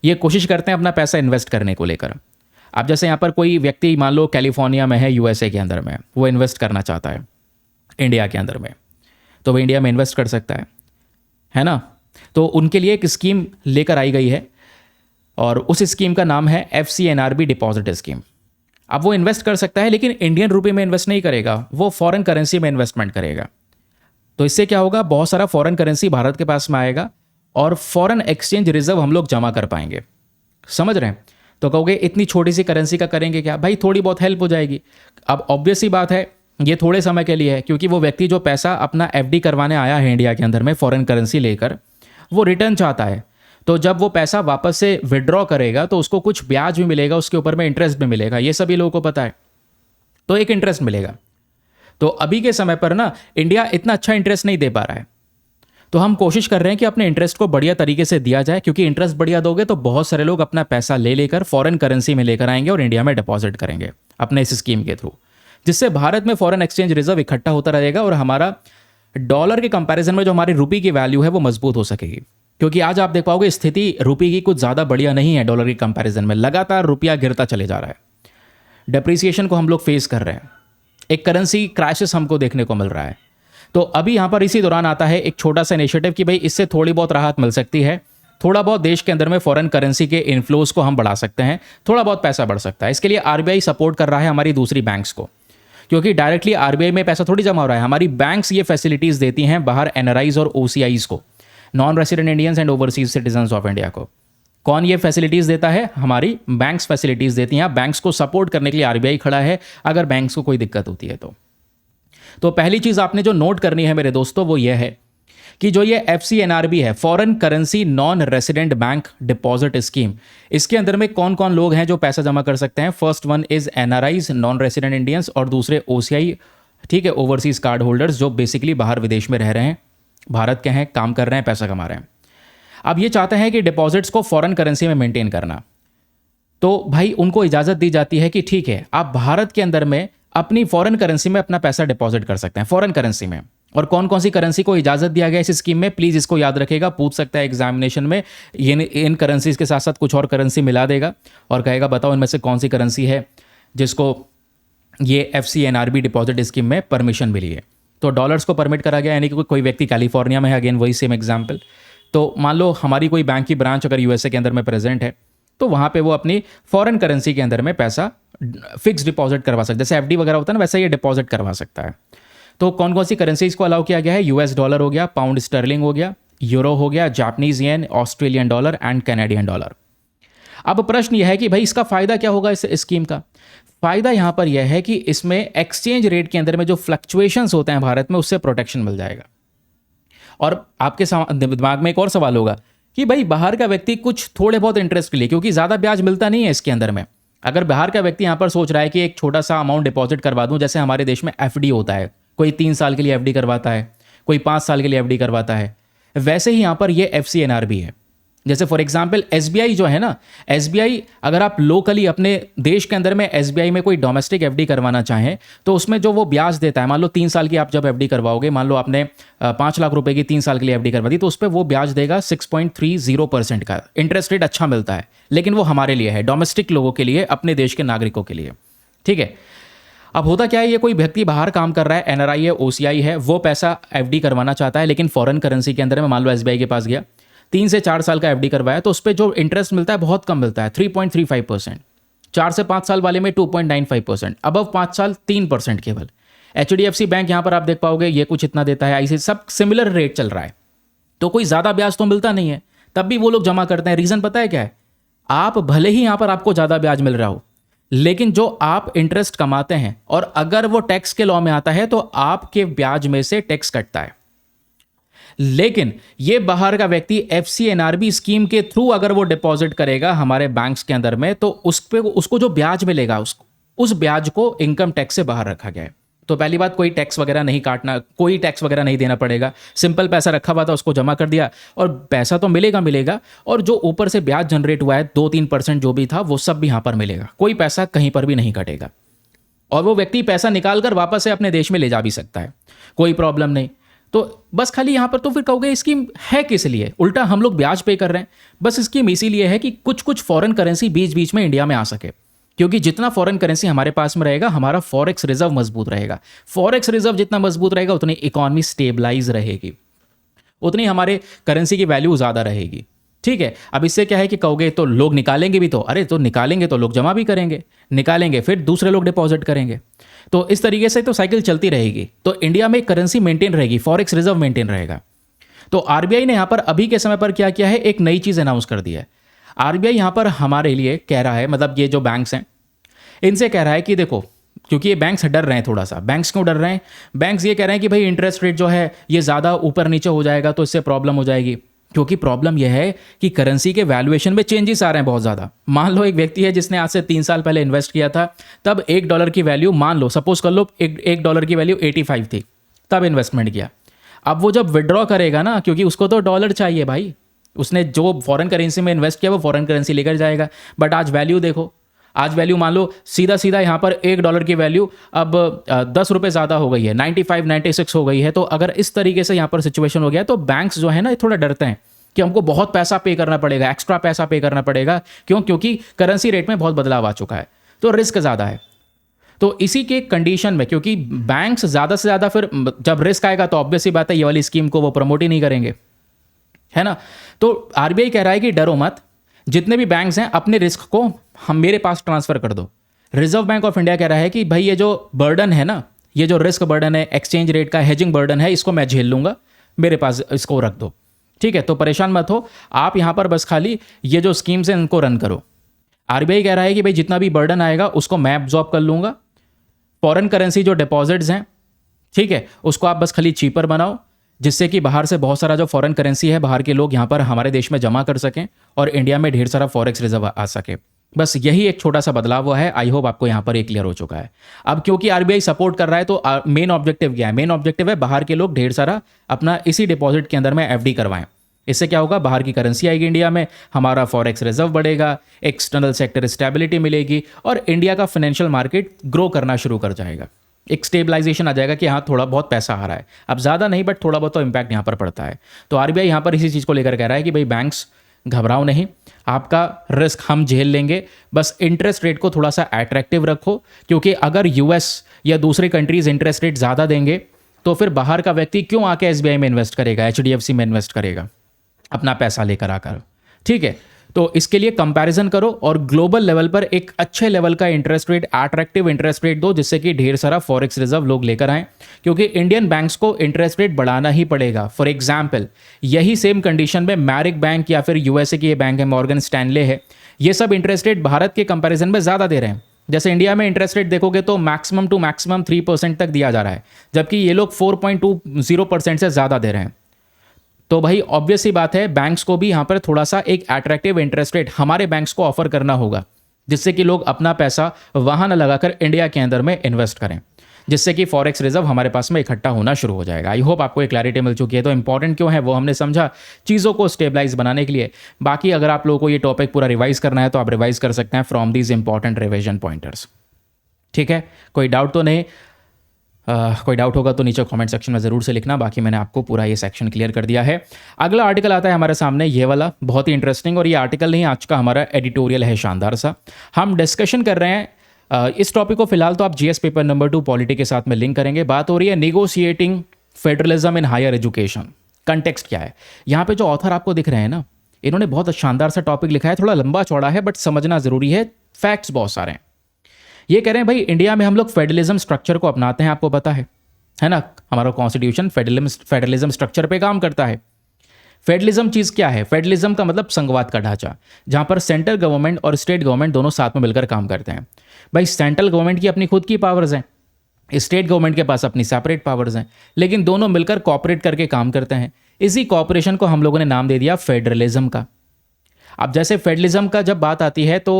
ये कोशिश करते हैं अपना पैसा इन्वेस्ट करने को लेकर। अब जैसे यहाँ पर कोई व्यक्ति मान लो कैलिफोर्निया में है, USA के अंदर में, वो इन्वेस्ट करना चाहता है इंडिया के अंदर में, तो वो इंडिया में इन्वेस्ट कर सकता है ना। तो उनके लिए एक स्कीम लेकर आई गई है, और उस स्कीम का नाम है FCNRB डिपॉजिट स्कीम। अब वो इन्वेस्ट कर सकता है, लेकिन इंडियन रुपये में इन्वेस्ट नहीं करेगा, वो फॉरेन करेंसी में इन्वेस्टमेंट करेगा। तो इससे क्या होगा, बहुत सारा फॉरेन करेंसी भारत के पास में आएगा, और फॉरेन एक्सचेंज रिजर्व हम लोग जमा कर पाएंगे। समझ रहे हैं? तो कहोगे इतनी छोटी सी करेंसी का करेंगे क्या? भाई थोड़ी बहुत हेल्प हो जाएगी। अब ऑब्वियस ही बात है, ये थोड़े समय के लिए है, क्योंकि वो व्यक्ति जो पैसा अपना FD करवाने आया है इंडिया के अंदर में फॉरेन करेंसी लेकर, वो रिटर्न चाहता है। तो जब वो पैसा वापस से विड्रॉ करेगा तो उसको कुछ ब्याज भी मिलेगा, उसके ऊपर में इंटरेस्ट भी मिलेगा, ये सभी लोगों को पता है। तो एक इंटरेस्ट मिलेगा। तो अभी के समय पर ना इंडिया इतना अच्छा इंटरेस्ट नहीं दे पा रहा है। तो हम कोशिश कर रहे हैं कि अपने इंटरेस्ट को बढ़िया तरीके से दिया जाए, क्योंकि इंटरेस्ट बढ़िया दोगे तो बहुत सारे लोग अपना पैसा ले लेकर फॉरेन करेंसी में लेकर आएंगे और इंडिया में डिपॉजिट करेंगे अपने इस स्कीम के थ्रू, जिससे भारत में फॉरेन एक्सचेंज रिजर्व इकट्ठा होता रहेगा और हमारा डॉलर के कंपैरिजन में जो हमारी रुपये की वैल्यू है वो मजबूत हो सकेगी। क्योंकि आज आप देख पाओगे स्थिति रुपये की कुछ ज़्यादा बढ़िया नहीं है डॉलर के कंपैरिजन में, लगातार रुपया गिरता चले जा रहा है, डेप्रिसिएशन को हम लोग फेस कर रहे हैं, एक करेंसी क्राइसिस हमको देखने को मिल रहा है। तो अभी यहाँ पर इसी दौरान आता है एक छोटा सा इनिशिएटिव कि भाई इससे थोड़ी बहुत राहत मिल सकती है, थोड़ा बहुत देश के अंदर में फॉरेन करेंसी के इन्फ्लोज को हम बढ़ा सकते हैं, थोड़ा बहुत पैसा बढ़ सकता है। इसके लिए आरबीआई सपोर्ट कर रहा है हमारी दूसरी बैंक्स को, क्योंकि डायरेक्टली आरबीआई में पैसा थोड़ी जमा हो रहा है, हमारी बैंक्स ये फैसिलिटीज़ देती हैं बाहर एनआरआईज और ओसीआईज को, non resident Indians and overseas citizens of India को। कौन ये फैसिलिटीज़ देता है? हमारी बैंक्स फैसिलिटीज़ देती हैं। बैंक्स को सपोर्ट करने के लिए आरबीआई खड़ा है अगर बैंक्स को कोई दिक्कत होती है तो पहली चीज़ आपने जो नोट करनी है मेरे दोस्तों वो ये है कि जो ये FCNRB है, foreign currency non resident bank deposit scheme, इसके अंदर में कौन कौन लोग हैं जो पैसा जमा कर सकते हैं? First one is NRIs, non resident Indians, और दूसरे OCI, ठीक है, ओवरसीज कार्ड होल्डर्स जो बेसिकली बाहर विदेश में रह रहे हैं, भारत के हैं, काम कर रहे हैं, पैसा कमा रहे हैं। अब ये चाहते हैं कि डिपॉजिट्स को फॉरेन करेंसी में मेंटेन करना, तो भाई उनको इजाज़त दी जाती है कि ठीक है आप भारत के अंदर में अपनी फॉरेन करेंसी में अपना पैसा डिपॉजिट कर सकते हैं, फॉरेन करेंसी में। और कौन कौन सी करेंसी को इजाज़त दिया गया इस स्कीम में, प्लीज़ इसको याद रखेगा, पूछ सकता है एग्जामिनेशन में, ये इन करेंसीज के साथ साथ कुछ और करेंसी मिला देगा और कहेगा बताओ इनमें से कौन सी करेंसी है जिसको ये FCNRB डिपॉजिट स्कीम में परमिशन मिली है। तो डॉलर्स को परमिट करा गया, यानी कि कोई व्यक्ति कैलिफोर्निया में है, अगेन वही सेम एग्जाम्पल, तो मान लो हमारी कोई बैंक की ब्रांच अगर USA के अंदर में प्रेजेंट है तो वहाँ पे वो अपनी फॉरेन करेंसी के अंदर में पैसा फिक्स डिपॉजिट करवा सकता है, जैसे FD वगैरह होता है ना, वैसे ये डिपॉजिट करवा सकता है। तो कौन कौन सी करेंसीज को अलाउ किया गया है? US डॉलर हो गया, पाउंड स्टर्लिंग हो गया, यूरो हो गया, Japanese yen, Australian dollar and Canadian dollar. अब प्रश्न यह है कि भाई इसका फ़ायदा क्या होगा इस स्कीम का? फ़ायदा यहाँ पर यह है कि इसमें एक्सचेंज रेट के अंदर में जो फ्लक्चुएशंस होते हैं भारत में उससे प्रोटेक्शन मिल जाएगा। और आपके दिमाग में एक और सवाल होगा कि भाई बाहर का व्यक्ति कुछ थोड़े बहुत इंटरेस्ट के लिए, क्योंकि ज़्यादा ब्याज मिलता नहीं है इसके अंदर में, अगर बाहर का व्यक्ति यहाँ पर सोच रहा है कि एक छोटा सा अमाउंट डिपॉजिट करवा दूँ, जैसे हमारे देश में FD होता है, कोई 3 साल के लिए FD करवाता है, कोई 5 साल के लिए FD करवाता है, वैसे ही यहाँ पर ये FCNRB है। जैसे फॉर एग्जांपल SBI जो है ना, SBI अगर आप लोकली अपने देश के अंदर में SBI में कोई डोमेस्टिक FD करवाना चाहें तो उसमें जो वो ब्याज देता है, मान लो 3 साल की आप जब FD करवाओगे, मान लो आपने 5 लाख रुपए की 3 साल के लिए FD करवा दी, तो उस पर वो ब्याज देगा 6.30% का, इंटरेस्ट रेट अच्छा मिलता है। लेकिन वो हमारे लिए है, डोमेस्टिक लोगों के लिए, अपने देश के नागरिकों के लिए, ठीक है। अब होता क्या है, ये कोई व्यक्ति बाहर काम कर रहा है, NRI है, OCI है, वो पैसा FD करवाना चाहता है, लेकिन फॉरेन करेंसी के अंदर में मान लो SBI के पास गया, 3 से 4 साल का FD करवाया, तो उस पर जो इंटरेस्ट मिलता है बहुत कम मिलता है, 3.35%, 4 से 5 साल वाले में 2.95%, अबव 5 साल 3% केवल। HDFC बैंक यहाँ पर आप देख पाओगे ये कुछ इतना देता है, ऐसे सब सिमिलर रेट चल रहा है, तो कोई ज़्यादा ब्याज तो मिलता नहीं है, तब भी वो लोग जमा करते हैं। रीज़न पता है क्या है? आप भले ही यहाँ पर आपको ज़्यादा ब्याज मिल रहा हो, लेकिन जो आप इंटरेस्ट कमाते हैं और अगर वो टैक्स के लॉ में आता है तो आपके ब्याज में से टैक्स कटता है। लेकिन ये बाहर का व्यक्ति FCNRB स्कीम के थ्रू अगर वो डिपॉजिट करेगा हमारे बैंक्स के अंदर में, तो उसको जो ब्याज मिलेगा उस ब्याज को इनकम टैक्स से बाहर रखा गया है। तो पहली बात, कोई टैक्स वगैरह नहीं काटना, कोई टैक्स वगैरह नहीं देना पड़ेगा, सिंपल पैसा रखा हुआ था उसको जमा कर दिया और पैसा तो मिलेगा, और जो ऊपर से ब्याज जनरेट हुआ है 2-3% जो भी था वो सब भी यहाँ पर मिलेगा, कोई पैसा कहीं पर भी नहीं कटेगा, और वो व्यक्ति पैसा निकाल कर वापस से अपने देश में ले जा भी सकता है, कोई प्रॉब्लम नहीं। तो बस खाली यहाँ पर तो फिर कहोगे स्कीम है किस लिए? उल्टा हम लोग ब्याज पे कर रहे हैं। बस स्कीम इसीलिए है कि कुछ फॉरेन करेंसी बीच बीच में इंडिया में आ सके, क्योंकि जितना फॉरेन करेंसी हमारे पास में रहेगा हमारा फॉरेक्स रिजर्व मजबूत रहेगा। फॉरेक्स रिजर्व जितना मजबूत रहेगा उतनी इकॉनमी स्टेबलाइज रहेगी, उतनी हमारे करेंसी की वैल्यू ज़्यादा रहेगी, ठीक है। अब इससे क्या है कि कहोगे तो लोग निकालेंगे भी, तो अरे तो निकालेंगे तो लोग जमा भी करेंगे, निकालेंगे फिर दूसरे लोग डिपॉजिट करेंगे, तो इस तरीके से तो साइकिल चलती रहेगी। तो इंडिया में करेंसी मेंटेन रहेगी, फॉरेक्स रिजर्व मेंटेन रहेगा। तो आरबीआई ने यहाँ पर अभी के समय पर क्या किया है, एक नई चीज़ अनाउंस कर दी है। आरबीआई यहाँ पर हमारे लिए कह रहा है, मतलब ये जो बैंक्स हैं इनसे कह रहा है कि देखो, क्योंकि ये बैंक्स डर रहे हैं थोड़ा सा। बैंक्स क्यों डर रहे हैं? बैंक्स ये कह रहे हैं कि भाई इंटरेस्ट रेट जो है ये ज़्यादा ऊपर नीचे हो जाएगा तो इससे प्रॉब्लम हो जाएगी, क्योंकि प्रॉब्लम यह है कि करेंसी के वैल्यूएशन में चेंजेस आ रहे हैं बहुत ज़्यादा। मान लो एक व्यक्ति है जिसने आज से 3 साल पहले इन्वेस्ट किया था, तब $1 की वैल्यू, मान लो सपोज कर लो $1 की वैल्यू 85 थी, तब इन्वेस्टमेंट किया। अब वो जब विड्रॉ करेगा ना, क्योंकि उसको तो डॉलर चाहिए भाई, उसने जो फॉरेन करेंसी में इन्वेस्ट किया वो फॉरेन करेंसी लेकर जाएगा। बट आज वैल्यू देखो, आज वैल्यू मान लो सीधा सीधा यहाँ पर $1 की वैल्यू अब 10 रुपये ज़्यादा हो गई है, 95 96 हो गई है। तो अगर इस तरीके से यहाँ पर सिचुएशन हो गया तो बैंक्स जो है ना, ये थोड़ा डरते हैं कि हमको बहुत पैसा पे करना पड़ेगा, एक्स्ट्रा पैसा पे करना पड़ेगा। क्यों? क्योंकि करेंसी रेट में बहुत बदलाव आ चुका है, तो रिस्क ज़्यादा है। तो इसी के कंडीशन में, क्योंकि बैंक्स ज़्यादा से ज़्यादा फिर जब रिस्क आएगा तो ऑब्वियस सी बात है ये वाली स्कीम को वो प्रमोट ही नहीं करेंगे, है ना। तो आरबीआई कह रहा है कि डरो मत, जितने भी बैंक्स हैं अपने रिस्क को हम मेरे पास ट्रांसफर कर दो। रिजर्व बैंक ऑफ इंडिया कह रहा है कि भाई ये जो बर्डन है ना, ये जो रिस्क बर्डन है, एक्सचेंज रेट का हेजिंग बर्डन है, इसको मैं झेल लूंगा, मेरे पास इसको रख दो, ठीक है। तो परेशान मत हो आप, यहां पर बस खाली ये जो स्कीम्स हैं इनको रन करो। आरबीआई कह रहा है कि भाई जितना भी बर्डन आएगा उसको मैं एब्जॉर्ब कर लूंगा। फॉरेन करेंसी जो डिपॉजिट्स हैं, ठीक है, उसको आप बस खाली चीपर बनाओ, जिससे कि बाहर से बहुत सारा जो फॉरेन करेंसी है बाहर के लोग यहाँ पर हमारे देश में जमा कर सकें और इंडिया में ढेर सारा फॉरेक्स रिजर्व आ सके। बस यही एक छोटा सा बदलाव हुआ है। आई होप आपको यहाँ पर एक क्लियर हो चुका है। अब क्योंकि आरबीआई सपोर्ट कर रहा है तो मेन ऑब्जेक्टिव क्या है? मेन ऑब्जेक्टिव है बाहर के लोग ढेर सारा अपना इसी डिपॉजिट के अंदर में एफडी करवाएं। इससे क्या होगा? बाहर की करेंसी आएगी इंडिया में, हमारा फॉरेक्स रिजर्व बढ़ेगा, एक्सटर्नल सेक्टर स्टेबिलिटी मिलेगी और इंडिया का फाइनेंशियल मार्केट ग्रो करना शुरू कर जाएगा। एक स्टेबलाइजेशन आ जाएगा कि हाँ थोड़ा बहुत पैसा आ रहा है, अब ज़्यादा नहीं बट थोड़ा बहुत तो इम्पैक्ट यहाँ पर पड़ता है। तो आरबीआई यहाँ पर इसी चीज़ को लेकर कह रहा है कि भाई बैंक्स घबराओ नहीं, आपका रिस्क हम झेल लेंगे, बस इंटरेस्ट रेट को थोड़ा सा अट्रैक्टिव रखो। क्योंकि अगर यूएस या दूसरे कंट्रीज इंटरेस्ट रेट ज़्यादा देंगे तो फिर बाहर का व्यक्ति क्यों आके एसबीआई में इन्वेस्ट करेगा, एचडीएफसी में इन्वेस्ट करेगा अपना पैसा लेकर आकर, ठीक है। तो इसके लिए कंपैरिजन करो और ग्लोबल लेवल पर एक अच्छे लेवल का interest rate, attractive interest rate दो, जिससे कि ढेर सारा फॉरेक्स रिजर्व लोग लेकर आएं। क्योंकि इंडियन बैंक्स को इंटरेस्ट रेट बढ़ाना ही पड़ेगा। फॉर एग्जांपल यही सेम कंडीशन में मैरिक बैंक या फिर यूएसए की ये बैंक है, मॉर्गन स्टैनले है, ये सब इंटरेस्ट रेट भारत के कंपैरिजन में ज़्यादा दे रहे हैं। जैसे इंडिया में इंटरेस्ट रेट देखोगे तो मैक्सिमम टू मैक्सिमम 3% तक दिया जा रहा है, जबकि ये लोग 4.20% से ज़्यादा दे रहे हैं। तो भाई ऑब्वियस ही बात है बैंक्स को भी यहाँ पर थोड़ा सा एक अट्रैक्टिव इंटरेस्ट रेट हमारे बैंक्स को ऑफर करना होगा, जिससे कि लोग अपना पैसा वहाँ न लगाकर इंडिया के अंदर में इन्वेस्ट करें, जिससे कि फॉरेक्स रिजर्व हमारे पास में इकट्ठा होना शुरू हो जाएगा। आई होप आपको एक क्लैरिटी मिल चुकी है। तो इंपॉर्टेंट क्यों है वो हमने समझा, चीज़ों को स्टेबलाइज बनाने के लिए। बाकी अगर आप लोगों को ये टॉपिक पूरा रिवाइज करना है तो आप रिवाइज कर सकते हैं from these important revision pointers, ठीक है। कोई डाउट तो नहीं? कोई डाउट होगा तो नीचे कमेंट सेक्शन में ज़रूर से लिखना। बाकी मैंने आपको पूरा ये सेक्शन क्लियर कर दिया है। अगला आर्टिकल आता है हमारे सामने, ये वाला बहुत ही इंटरेस्टिंग, और ये आर्टिकल नहीं, आज का हमारा एडिटोरियल है शानदार सा। हम डिस्कशन कर रहे हैं इस टॉपिक को। फिलहाल तो आप जीएस पेपर नंबर 2 पॉलिटी के साथ में लिंक करेंगे। बात हो रही है negotiating federalism in higher education. Context क्या है? यहाँ पे जो ऑथर आपको दिख रहे हैं ना, इन्होंने बहुत शानदार सा टॉपिक लिखा है, थोड़ा लंबा चौड़ा है बट समझना ज़रूरी है, फैक्ट्स बहुत सारे हैं। ये कह रहे हैं भाई इंडिया में हम लोग फेडरलिज्म स्ट्रक्चर को अपनाते हैं, आपको पता है ना, हमारा कॉन्स्टिट्यूशन फेडरलिज्म स्ट्रक्चर पे काम करता है। फेडरलिज्म चीज़ क्या है? फेडरलिज्म का मतलब संघवाद का ढांचा, जहां पर सेंट्रल गवर्नमेंट और स्टेट गवर्नमेंट दोनों साथ में मिलकर काम करते हैं। भाई सेंट्रल गवर्नमेंट की अपनी खुद की पावर्स हैं, स्टेट गवर्नमेंट के पास अपनी सेपरेट पावर्स हैं, लेकिन दोनों मिलकर कॉपरेट करके काम करते हैं। इसी कॉपरेशन को हम लोगों ने नाम दे दिया फेडरलिज्म का। अब जैसे फेडरलिज्म का जब बात आती है तो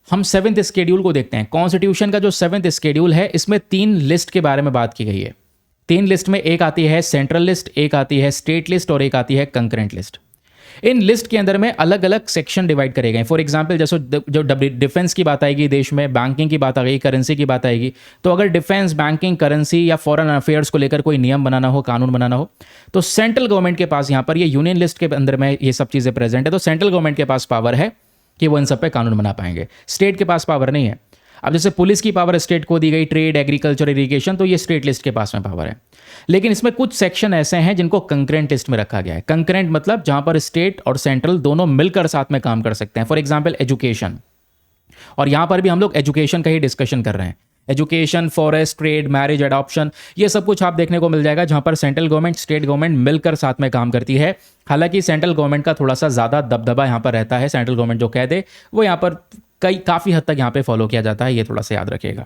हम 7th स्केड्यूल को देखते हैं। कॉन्स्टिट्यूशन का जो 7th स्केड्यूल है, इसमें 3 लिस्ट के बारे में बात की गई है। 3 लिस्ट में एक आती है सेंट्रल लिस्ट, एक आती है स्टेट लिस्ट और एक आती है कंकरेंट लिस्ट। इन लिस्ट के अंदर में अलग अलग सेक्शन डिवाइड करे गए। फॉर एग्जांपल जैसे जो डिफेंस की बात आएगी देश में, बैंकिंग की बात आ गई, करेंसी की बात आएगी, तो अगर डिफेंस, बैंकिंग, करेंसी या फॉरेन अफेयर्स को लेकर कोई नियम बनाना हो, कानून बनाना हो, तो सेंट्रल गवर्नमेंट के पास, यहाँ पर ये यूनियन लिस्ट के अंदर में ये सब चीज़ें प्रेजेंट है, तो सेंट्रल गवर्नमेंट के पास पावर है कि वो इन सब पे कानून बना पाएंगे। स्टेट के पास पावर नहीं है। अब जैसे पुलिस की पावर स्टेट को दी गई, ट्रेड, एग्रीकल्चर, इरिगेशन, तो ये स्टेट लिस्ट के पास में पावर है। लेकिन इसमें कुछ सेक्शन ऐसे हैं जिनको कंकरेंट लिस्ट में रखा गया है। कंकरेंट मतलब जहां पर स्टेट और सेंट्रल दोनों मिलकर साथ में काम कर सकते हैं। फॉर एग्जाम्पल एजुकेशन, और यहां पर भी हम लोग एजुकेशन का ही डिस्कशन कर रहे हैं। Education, forest, trade, marriage, adoption, ये सब कुछ आप देखने को मिल जाएगा जहां पर सेंट्रल गवर्नमेंट, स्टेट गवर्नमेंट मिलकर साथ में काम करती है। हालांकि सेंट्रल गवर्नमेंट का थोड़ा सा ज़्यादा दबदबा यहाँ पर रहता है। सेंट्रल गवर्नमेंट जो कह दे वो यहाँ पर काफ़ी हद तक यहाँ पे फॉलो किया जाता है, ये थोड़ा सा याद रखिएगा।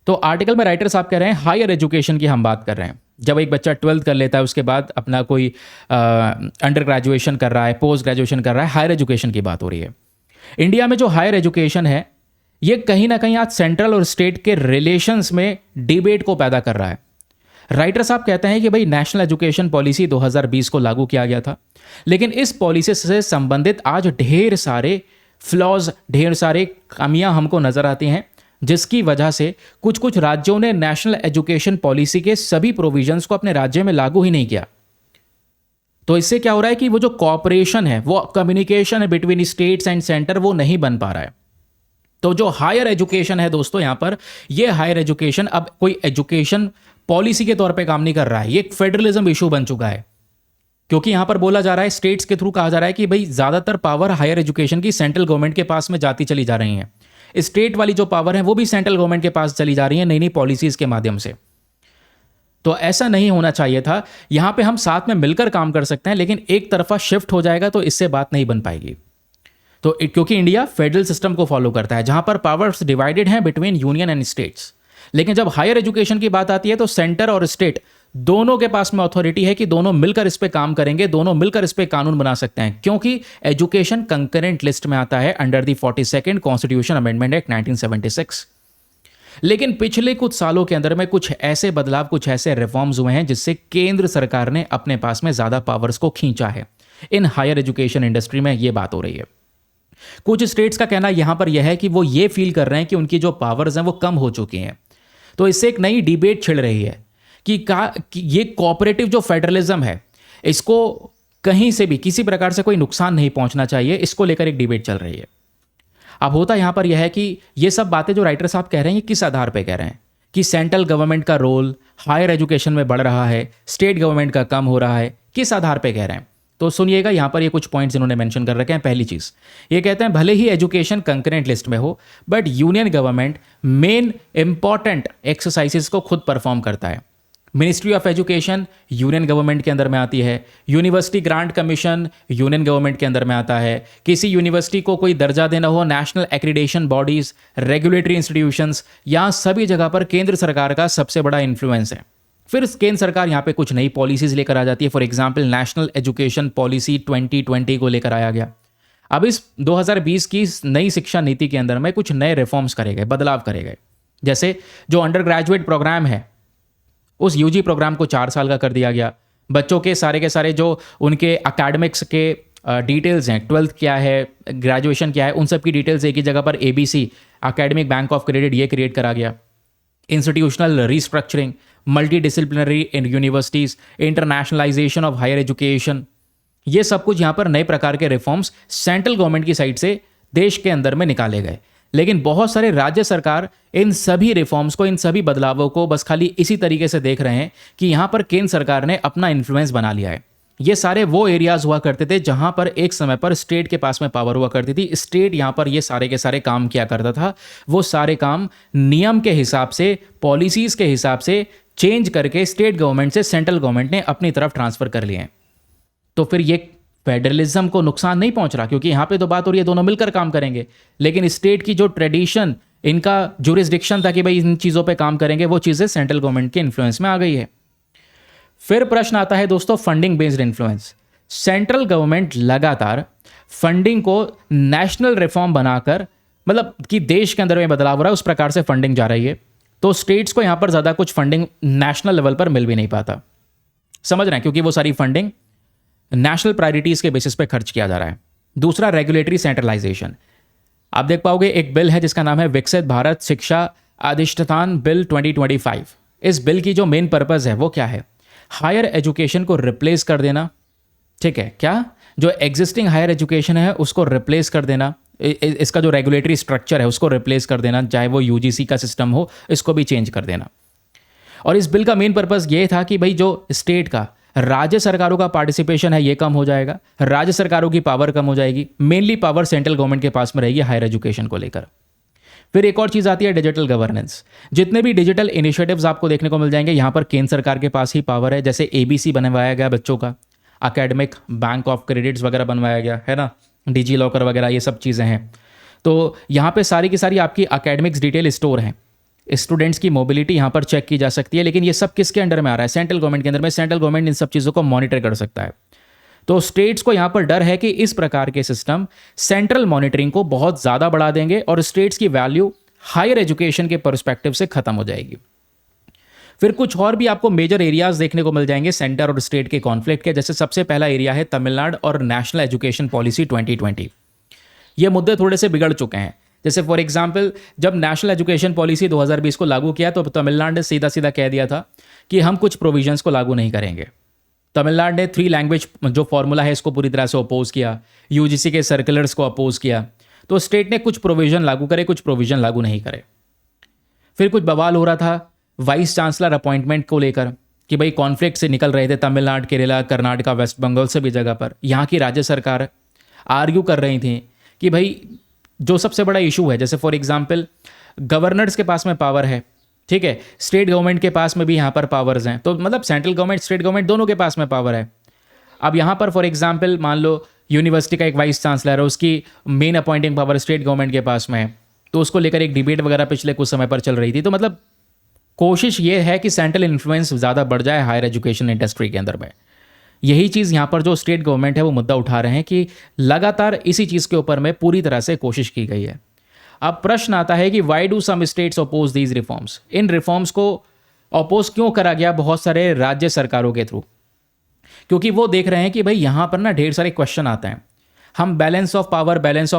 तो आर्टिकल में राइटर साहब कह रहे हैं हायर एजुकेशन की हम बात कर रहे हैं। जब एक बच्चा 12th कर लेता है, उसके बाद अपना कोई अंडर ग्रेजुएशन कर रहा है, पोस्ट ग्रेजुएशन कर रहा है, हायर एजुकेशन की बात हो रही है। इंडिया में जो हायर एजुकेशन है, ये कहीं ना कहीं आज सेंट्रल और स्टेट के रिलेशंस में डिबेट को पैदा कर रहा है। राइटर साहब कहते हैं कि भाई नेशनल एजुकेशन पॉलिसी 2020 को लागू किया गया था, लेकिन इस पॉलिसी से संबंधित आज ढेर सारे फ्लॉज, ढेर सारे खामियां हमको नजर आती हैं, जिसकी वजह से कुछ कुछ राज्यों ने नेशनल एजुकेशन पॉलिसी के सभी प्रोविजंस को अपने राज्य में लागू ही नहीं किया। तो इससे क्या हो रहा है कि वो जो कॉपरेशन है, वो कम्युनिकेशन है बिटवीन स्टेट्स एंड सेंटर, वो नहीं बन पा रहा है। तो जो हायर एजुकेशन है दोस्तों, यहां पर ये हायर एजुकेशन अब कोई एजुकेशन पॉलिसी के तौर पे काम नहीं कर रहा है, ये एक फेडरलिज्म इशू बन चुका है। क्योंकि यहां पर बोला जा रहा है, स्टेट्स के थ्रू कहा जा रहा है कि भाई ज्यादातर पावर हायर एजुकेशन की सेंट्रल गवर्नमेंट के पास में जाती चली जा रही है। स्टेट वाली जो पावर है वो भी सेंट्रल गवर्नमेंट के पास चली जा रही है नई नई पॉलिसीज के माध्यम से। तो ऐसा नहीं होना चाहिए था। यहां पे हम साथ में मिलकर काम कर सकते हैं, लेकिन एक तरफा शिफ्ट हो जाएगा तो इससे बात नहीं बन पाएगी। तो क्योंकि इंडिया फेडरल सिस्टम को फॉलो करता है, जहां पर पावर्स डिवाइडेड हैं बिटवीन यूनियन एंड स्टेट्स, लेकिन जब हायर एजुकेशन की बात आती है तो सेंटर और स्टेट दोनों के पास में अथॉरिटी है कि दोनों मिलकर इस पे काम करेंगे, दोनों मिलकर इस पे कानून बना सकते हैं, क्योंकि एजुकेशन कंकरेंट लिस्ट में आता है under the 42nd constitution amendment act 1976। लेकिन पिछले कुछ सालों के अंदर में कुछ ऐसे बदलाव, कुछ ऐसे रिफॉर्म्स हुए हैं जिससे केंद्र सरकार ने अपने पास में ज्यादा पावर्स को खींचा है। इन हायर एजुकेशन इंडस्ट्री में यह बात हो रही है। कुछ स्टेट्स का कहना यहां पर यह है कि वो ये फील कर रहे हैं कि उनकी जो पावर्स हैं वो कम हो चुकी हैं। तो इससे एक नई डिबेट छिड़ रही है कि ये कोऑपरेटिव जो फेडरलिज्म है, इसको कहीं से भी किसी प्रकार से कोई नुकसान नहीं पहुंचना चाहिए, इसको लेकर एक डिबेट चल रही है। अब होता यहां पर यह है कि ये सब बातें जो राइटर साहब कह रहे हैं, ये किस आधार पर कह रहे हैं कि सेंट्रल गवर्नमेंट का रोल हायर एजुकेशन में बढ़ रहा है, स्टेट गवर्नमेंट का कम हो रहा है, किस आधार पर कह रहे हैं? तो सुनिएगा, यहां पर ये कुछ पॉइंट्स इन्होंने मेंशन कर रखे हैं। पहली चीज ये कहते हैं, भले ही एजुकेशन कंकरेंट लिस्ट में हो, but union government main important exercises को खुद परफॉर्म करता है। Ministry of education union government के अंदर में आती है, university grant commission union government के अंदर में आता है, किसी यूनिवर्सिटी को कोई दर्जा देना हो, national accreditation bodies, regulatory institutions, यहां सभी जगह पर केंद्र सरकार का सबसे बड़ा इन्फ्लुएंस है। फिर केंद्र सरकार यहाँ पे कुछ नई पॉलिसीज लेकर आ जाती है। For example national education policy 2020 को लेकर आया गया। अब इस 2020 की नई शिक्षा नीति के अंदर में कुछ नए रिफॉर्म्स करे गए, बदलाव करे गए। जैसे जो अंडर ग्रेजुएट प्रोग्राम है, उस यूजी प्रोग्राम को 4 साल का कर दिया गया। बच्चों के सारे जो उनके अकेडमिक्स के डिटेल्स हैं, 12th क्या है, ग्रेजुएशन क्या है, उन सब की डिटेल्स एक ही जगह पर ABC academic bank of credit ये क्रिएट करा गया। Institutional restructuring, multi disciplinary in universities, internationalisation of higher education, ये सब कुछ यहाँ पर नए प्रकार के रिफॉर्म्स सेंट्रल गवर्नमेंट की साइड से देश के अंदर में निकाले गए। लेकिन बहुत सारे राज्य सरकार इन सभी रिफॉर्म्स को, इन सभी बदलावों को बस खाली इसी तरीके से देख रहे हैं कि यहाँ पर केंद्र सरकार ने अपना इन्फ्लुएंस बना लिया है। ये सारे वो एरियाज हुआ करते थे जहां पर एक समय पर स्टेट के पास में पावर हुआ करती थी। स्टेट यहां पर ये सारे के सारे काम किया करता था। वो सारे काम नियम के हिसाब से, पॉलिसीज के हिसाब से चेंज करके स्टेट गवर्नमेंट से सेंट्रल गवर्नमेंट ने अपनी तरफ ट्रांसफर कर लिए हैं। तो फिर ये फेडरलिज्म को नुकसान नहीं पहुंच रहा, क्योंकि यहां पे तो बात हो रही है दोनों मिलकर काम करेंगे। लेकिन स्टेट की जो ट्रेडिशन, इनका जुरिस्डिक्शन था कि भाई इन चीजों पे काम करेंगे, वो चीजें सेंट्रल गवर्नमेंट के इन्फ्लुएंस में आ गई है। फिर प्रश्न आता है दोस्तों, funding based influence. Central government लगातार फंडिंग को नेशनल रिफॉर्म बनाकर, मतलब कि देश के अंदर में बदलाव हो रहा है, उस प्रकार से फंडिंग जा रही है। तो स्टेट्स को यहां पर ज्यादा कुछ फंडिंग नेशनल लेवल पर मिल भी नहीं पाता। समझ रहे हैं, क्योंकि वो सारी फंडिंग नेशनल प्रायोरिटीज के बेसिस पे खर्च किया जा रहा है। दूसरा, रेगुलेटरी सेंट्रलाइजेशन। आप देख पाओगे एक बिल है जिसका नाम है विकसित भारत शिक्षा अधिष्ठान बिल 2025। इस बिल की जो मेन पर्पज है वो क्या है? हायर एजुकेशन को रिप्लेस कर देना। ठीक है, क्या जो एग्जिस्टिंग हायर एजुकेशन है उसको रिप्लेस कर देना, इसका जो रेगुलेटरी स्ट्रक्चर है उसको रिप्लेस कर देना, चाहे वो यूजीसी का सिस्टम हो, इसको भी चेंज कर देना। और इस बिल का मेन पर्पस ये था कि भाई जो स्टेट का, राज्य सरकारों का पार्टिसिपेशन है ये कम हो जाएगा, राज्य सरकारों की पावर कम हो जाएगी, मेनली पावर सेंट्रल गवर्नमेंट के पास में रहेगी हायर एजुकेशन को लेकर। फिर एक और चीज आती है डिजिटल गवर्नेंस। जितने भी डिजिटल इनिशिएटिव्स आपको देखने को मिल जाएंगे, यहां पर केंद्र सरकार के पास ही पावर है। जैसे ABC बनवाया गया बच्चों का, अकेडमिक बैंक ऑफ क्रेडिट्स वगैरह बनवाया गया है ना, डिजी लॉकर वगैरह, ये सब चीज़ें हैं। तो यहाँ पे सारी की सारी आपकी अकेडमिक्स डिटेल स्टोर हैं। स्टूडेंट्स की मोबिलिटी यहाँ पर चेक की जा सकती है। लेकिन ये सब किसके अंडर में आ रहा है? सेंट्रल गवर्नमेंट के अंदर में। सेंट्रल गवर्नमेंट इन सब चीज़ों को मॉनिटर कर सकता है। तो स्टेट्स को यहाँ पर डर है कि इस प्रकार के सिस्टम सेंट्रल मॉनिटरिंग को बहुत ज़्यादा बढ़ा देंगे और स्टेट्स की वैल्यू हायर एजुकेशन के पर्सपेक्टिव से खत्म हो जाएगी। फिर कुछ और भी आपको मेजर एरियाज देखने को मिल जाएंगे सेंटर और स्टेट के कॉन्फ्लिक्ट के। जैसे सबसे पहला एरिया है तमिलनाडु और नेशनल एजुकेशन पॉलिसी 2020। ये मुद्दे थोड़े से बिगड़ चुके हैं। जैसे फॉर एग्जांपल जब नेशनल एजुकेशन पॉलिसी 2020 को लागू किया तो तमिलनाडु ने सीधा सीधा कह दिया था कि हम कुछ प्रोविजंस को लागू नहीं करेंगे। तमिलनाडु ने 3 लैंग्वेज जो फॉर्मूला है इसको पूरी तरह से अपोज किया, यूजीसी के सर्कुलर्स को अपोज किया। तो स्टेट ने कुछ प्रोविजन लागू करे, कुछ प्रोविजन लागू नहीं करे। फिर कुछ बवाल हो रहा था वाइस चांसलर अपॉइंटमेंट को लेकर कि भाई कॉन्फ्लिक्ट से निकल रहे थे तमिलनाडु, केरला, कर्नाटका, वेस्ट बंगाल सभी जगह पर। यहाँ की राज्य सरकार आर्ग्यू कर रही थी कि भाई जो सबसे बड़ा इशू है, जैसे फॉर एग्जांपल गवर्नर्स के पास में पावर है, ठीक है, स्टेट गवर्नमेंट के पास में भी यहाँ पर पावर्स हैं, तो मतलब सेंट्रल गवर्नमेंट स्टेट गवर्नमेंट दोनों के पास में पावर है। अब यहाँ पर फॉर एग्जांपल मान लो यूनिवर्सिटी का एक वाइस चांसलर है, उसकी main appointing power state government के पास में है, तो उसको लेकर एक डिबेट वगैरह पिछले कुछ समय पर चल रही थी। तो मतलब कोशिश ये है कि सेंट्रल इन्फ्लुएंस ज़्यादा बढ़ जाए हायर एजुकेशन इंडस्ट्री के अंदर में। यही चीज़ यहाँ पर जो स्टेट गवर्नमेंट है वो मुद्दा उठा रहे हैं कि लगातार इसी चीज़ के ऊपर में पूरी तरह से कोशिश की गई है। अब प्रश्न आता है कि why do some states oppose these reforms. इन रिफॉर्म्स को अपोज क्यों करा गया बहुत सारे राज्य सरकारों के थ्रू? क्योंकि वो देख रहे हैं कि भाई यहाँ पर ना ढेर सारे क्वेश्चन आते हैं। हम बैलेंस ऑफ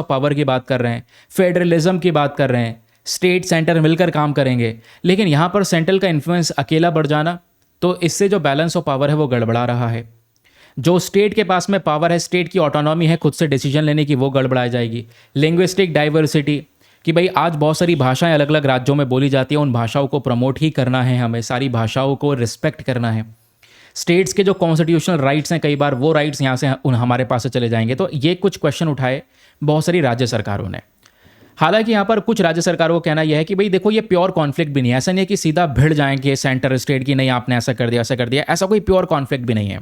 पावर की बात कर रहे हैं, फेडरलिज्म की बात कर रहे हैं, स्टेट सेंटर मिलकर काम करेंगे, लेकिन यहाँ पर सेंट्रल का इन्फ्लुएंस अकेला बढ़ जाना, तो इससे जो बैलेंस ऑफ पावर है वो गड़बड़ा रहा है। जो स्टेट के पास में पावर है, स्टेट की ऑटोनॉमी है खुद से डिसीजन लेने की, वो गड़बड़ा जाएगी। लिंग्विस्टिक डाइवर्सिटी कि भाई आज बहुत सारी भाषाएं अलग अलग राज्यों में बोली जाती हैं, उन भाषाओं को प्रमोट ही करना है, हमें सारी भाषाओं को रिस्पेक्ट करना है। स्टेट्स के जो कॉन्स्टिट्यूशनल राइट्स हैं, कई बार वो राइट्स यहाँ से हमारे पास से चले जाएंगे। तो ये कुछ क्वेश्चन उठाए बहुत सारी राज्य सरकारों ने। हालांकि यहाँ पर कुछ राज्य सरकारों का कहना यह है कि भाई देखो ये प्योर कॉन्फ्लिक्ट भी नहीं है, ऐसा नहीं है कि सीधा भिड़ जाएंगे सेंटर स्टेट की, नहीं आपने ऐसा कर दिया, ऐसा कोई प्योर कॉन्फ्लिक्ट भी नहीं है।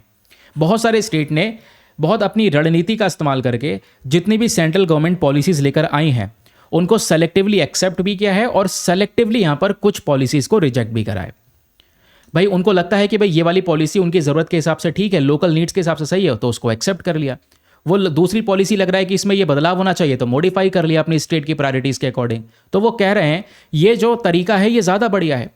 बहुत सारे स्टेट ने बहुत अपनी रणनीति का इस्तेमाल करके जितनी भी सेंट्रल गवर्नमेंट पॉलिसीज लेकर आई हैं उनको सेलेक्टिवली एक्सेप्ट भी किया है और सेलेक्टिवली यहाँ पर कुछ पॉलिसीज को रिजेक्ट भी करा है। भाई उनको लगता है कि भाई ये वाली पॉलिसी उनकी ज़रूरत के हिसाब से ठीक है, लोकल नीड्स के हिसाब से सही है, तो उसको एक्सेप्ट कर लिया। वो दूसरी पॉलिसी लग रहा है कि इसमें ये बदलाव होना चाहिए, तो मॉडिफाई कर लिया अपनी स्टेट की प्रायोरिटीज़ के अकॉर्डिंग। तो वो कह रहे हैं ये जो तरीका है ये ज़्यादा बढ़िया है।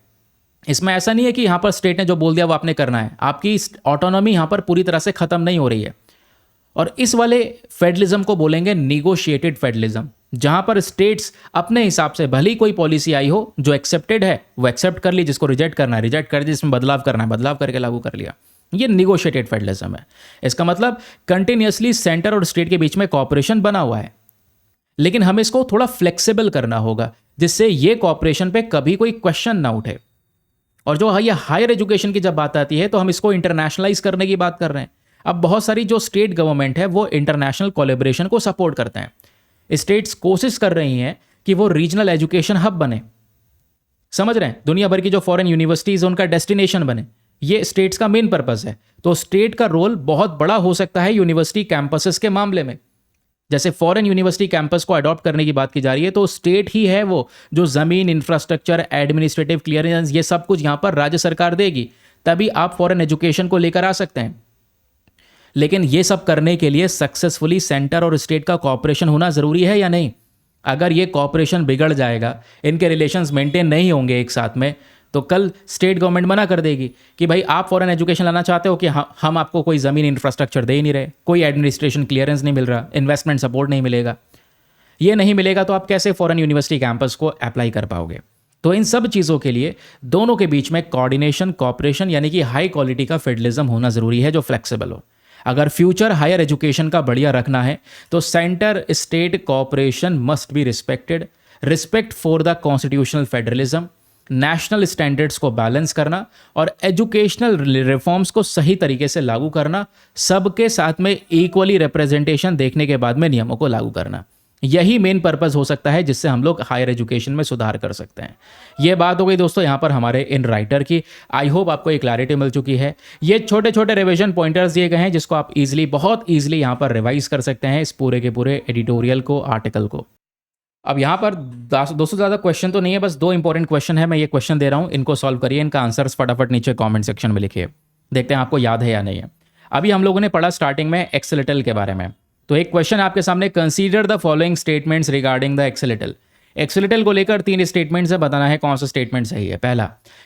इसमें ऐसा नहीं है कि यहाँ पर स्टेट ने जो बोल दिया वो आपने करना है, आपकी ऑटोनॉमी यहाँ पर पूरी तरह से ख़त्म नहीं हो रही है। और इस वाले फेडरलिज्म को बोलेंगे निगोशिएटेड फेडरलिज्म, जहाँ पर स्टेट्स अपने हिसाब से भली कोई पॉलिसी आई हो जो एक्सेप्टेड है वो एक्सेप्ट कर ली, जिसको रिजेक्ट करना है रिजेक्ट कर दी, जिसमें बदलाव करना है बदलाव करके लागू कर लिया। ये निगोशिएटेड फेडरलिज्म है। इसका मतलब कंटिन्यूसली सेंटर और स्टेट के बीच में कॉपरेशन बना हुआ है, लेकिन हमें इसको थोड़ा फ्लेक्सिबल करना होगा जिससे ये कॉपरेशन पे कभी कोई क्वेश्चन ना उठे। और जो ये हायर एजुकेशन की जब बात आती है तो हम इसको इंटरनेशनलाइज करने की बात कर रहे हैं। अब बहुत सारी जो स्टेट गवर्नमेंट है वो इंटरनेशनल कोलैबोरेशन को सपोर्ट करते हैं। स्टेट्स कोशिश कर रही हैं कि वो रीजनल एजुकेशन हब बने, समझ रहे हैं, दुनिया भर की जो फॉरेन यूनिवर्सिटीज उनका डेस्टिनेशन बने, ये स्टेट्स का मेन पर्पस है। तो स्टेट का रोल बहुत बड़ा हो सकता है यूनिवर्सिटी कैंपसेस के मामले में। जैसे फॉरेन यूनिवर्सिटी कैंपस को अडॉप्ट करने की बात की जा रही है तो स्टेट ही है वो जो ज़मीन, इंफ्रास्ट्रक्चर, एडमिनिस्ट्रेटिव क्लियरेंस, ये सब कुछ यहाँ पर राज्य सरकार देगी, तभी आप फॉरेन एजुकेशन को लेकर आ सकते हैं। लेकिन ये सब करने के लिए सक्सेसफुली सेंटर और स्टेट का कॉपरेशन होना ज़रूरी है या नहीं? अगर ये कॉपरेशन बिगड़ जाएगा, इनके रिलेशंस मेंटेन नहीं होंगे एक साथ में, तो कल स्टेट गवर्नमेंट मना कर देगी कि भाई आप फॉरेन एजुकेशन लाना चाहते हो कि हम आपको कोई ज़मीन, इंफ्रास्ट्रक्चर दे ही नहीं रहे, कोई एडमिनिस्ट्रेशन क्लियरेंस नहीं मिल रहा, इन्वेस्टमेंट सपोर्ट नहीं मिलेगा। ये नहीं मिलेगा तो आप कैसे फॉरेन यूनिवर्सिटी कैंपस को अप्लाई कर पाओगे? तो इन सब चीज़ों के लिए दोनों के बीच में कोऑर्डिनेशन, कॉपरेशन यानी कि हाई क्वालिटी का फेडरलिज्म होना ज़रूरी है जो फ्लेक्सिबल हो। अगर फ्यूचर हायर एजुकेशन का बढ़िया रखना है तो centre state cooperation must be respected, respect for the constitutional federalism, national standards को बैलेंस करना और एजुकेशनल रिफॉर्म्स को सही तरीके से लागू करना, सबके साथ में इक्वली रिप्रेजेंटेशन देखने के बाद में नियमों को लागू करना। यही मेन पर्पस हो सकता है जिससे हम लोग हायर एजुकेशन में सुधार कर सकते हैं। ये बात हो गई दोस्तों यहाँ पर हमारे इन राइटर की। आई होप आपको एक क्लैरिटी मिल चुकी है। ये छोटे छोटे रिवीजन पॉइंटर्स दिए गए हैं जिसको आप इजीली, बहुत ईजिली यहाँ पर रिवाइज कर सकते हैं इस पूरे के पूरे एडिटोरियल को, आर्टिकल को। अब यहाँ पर 200 से ज़्यादा क्वेश्चन तो नहीं है, बस 2 इंपॉर्टेंट क्वेश्चन है, मैं ये क्वेश्चन दे रहा हूँ, इनको सॉल्व करिए, इनका आंसर्स फटाफट नीचे कमेंट सेक्शन में लिखिए, देखते हैं आपको याद है या नहीं है। अभी हम लोगों ने पढ़ा स्टार्टिंग में एक्सेलेटल के बारे में, तो एक क्वेश्चन आपके सामने, consider the following statements regarding the एक्सेलेटल। एक्सलिटल को लेकर 3 स्टेटमेंट्स है, बताना है कौन सा स्टेटमेंट सही है। पहला,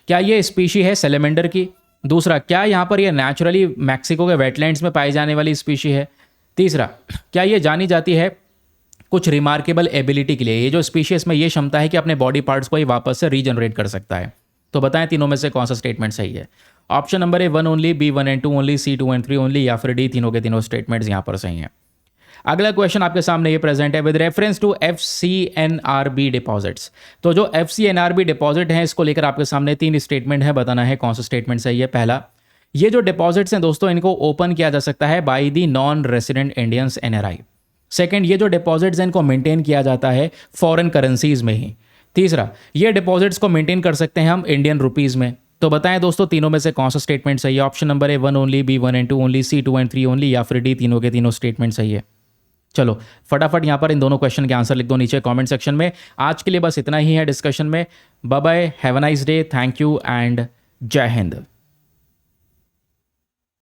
क्या ये स्पीशी है सेलेमेंडर की। दूसरा, क्या यहाँ पर ये नेचुरली मैक्सिको के वेटलैंड्स में पाई जाने वाली स्पीशी है। तीसरा, क्या ये जानी जाती है कुछ रिमार्केबल एबिलिटी के लिए। ये जो स्पीशीज में ये क्षमता है कि अपने बॉडी पार्ट्स को ही वापस से रीजनरेट कर सकता है। तो बताएं तीनों में से कौन सा स्टेटमेंट सही है। Option number A 1 only, B 1 and 2 only, C 2 and 3 only, या फिर डी तीनों के तीनों स्टेटमेंट्स यहाँ पर सही हैं। अगला क्वेश्चन आपके सामने ये प्रेजेंट है, with reference to FCNRB deposits. तो जो FCNRB डिपॉजिट है इसको लेकर आपके सामने 3 स्टेटमेंट है, बताना है कौन सा स्टेटमेंट सही है। पहला, ये जो डिपॉजिट्स हैं दोस्तों इनको ओपन किया जा सकता है by the non resident Indians NRI। Second, ये जो डिपॉजिट्स हैं इनको मेंटेन किया जाता है फॉरेन करेंसीज में ही। तीसरा, ये डिपॉजिट्स को मेंटेन कर सकते हैं हम इंडियन रुपीज़ में। तो बताएं दोस्तों तीनों में से कौन सा स्टेटमेंट सही है। Option number A 1 only, B 1 and 2 only, C 2 and 3 only, या फिर डी तीनों के तीनों स्टेटमेंट सही है। चलो फटाफट यहाँ पर इन दोनों क्वेश्चन के आंसर लिख दो नीचे कमेंट सेक्शन में। आज के लिए बस इतना ही है डिस्कशन में। Bye bye, have a nice day, thank you and Jai Hind.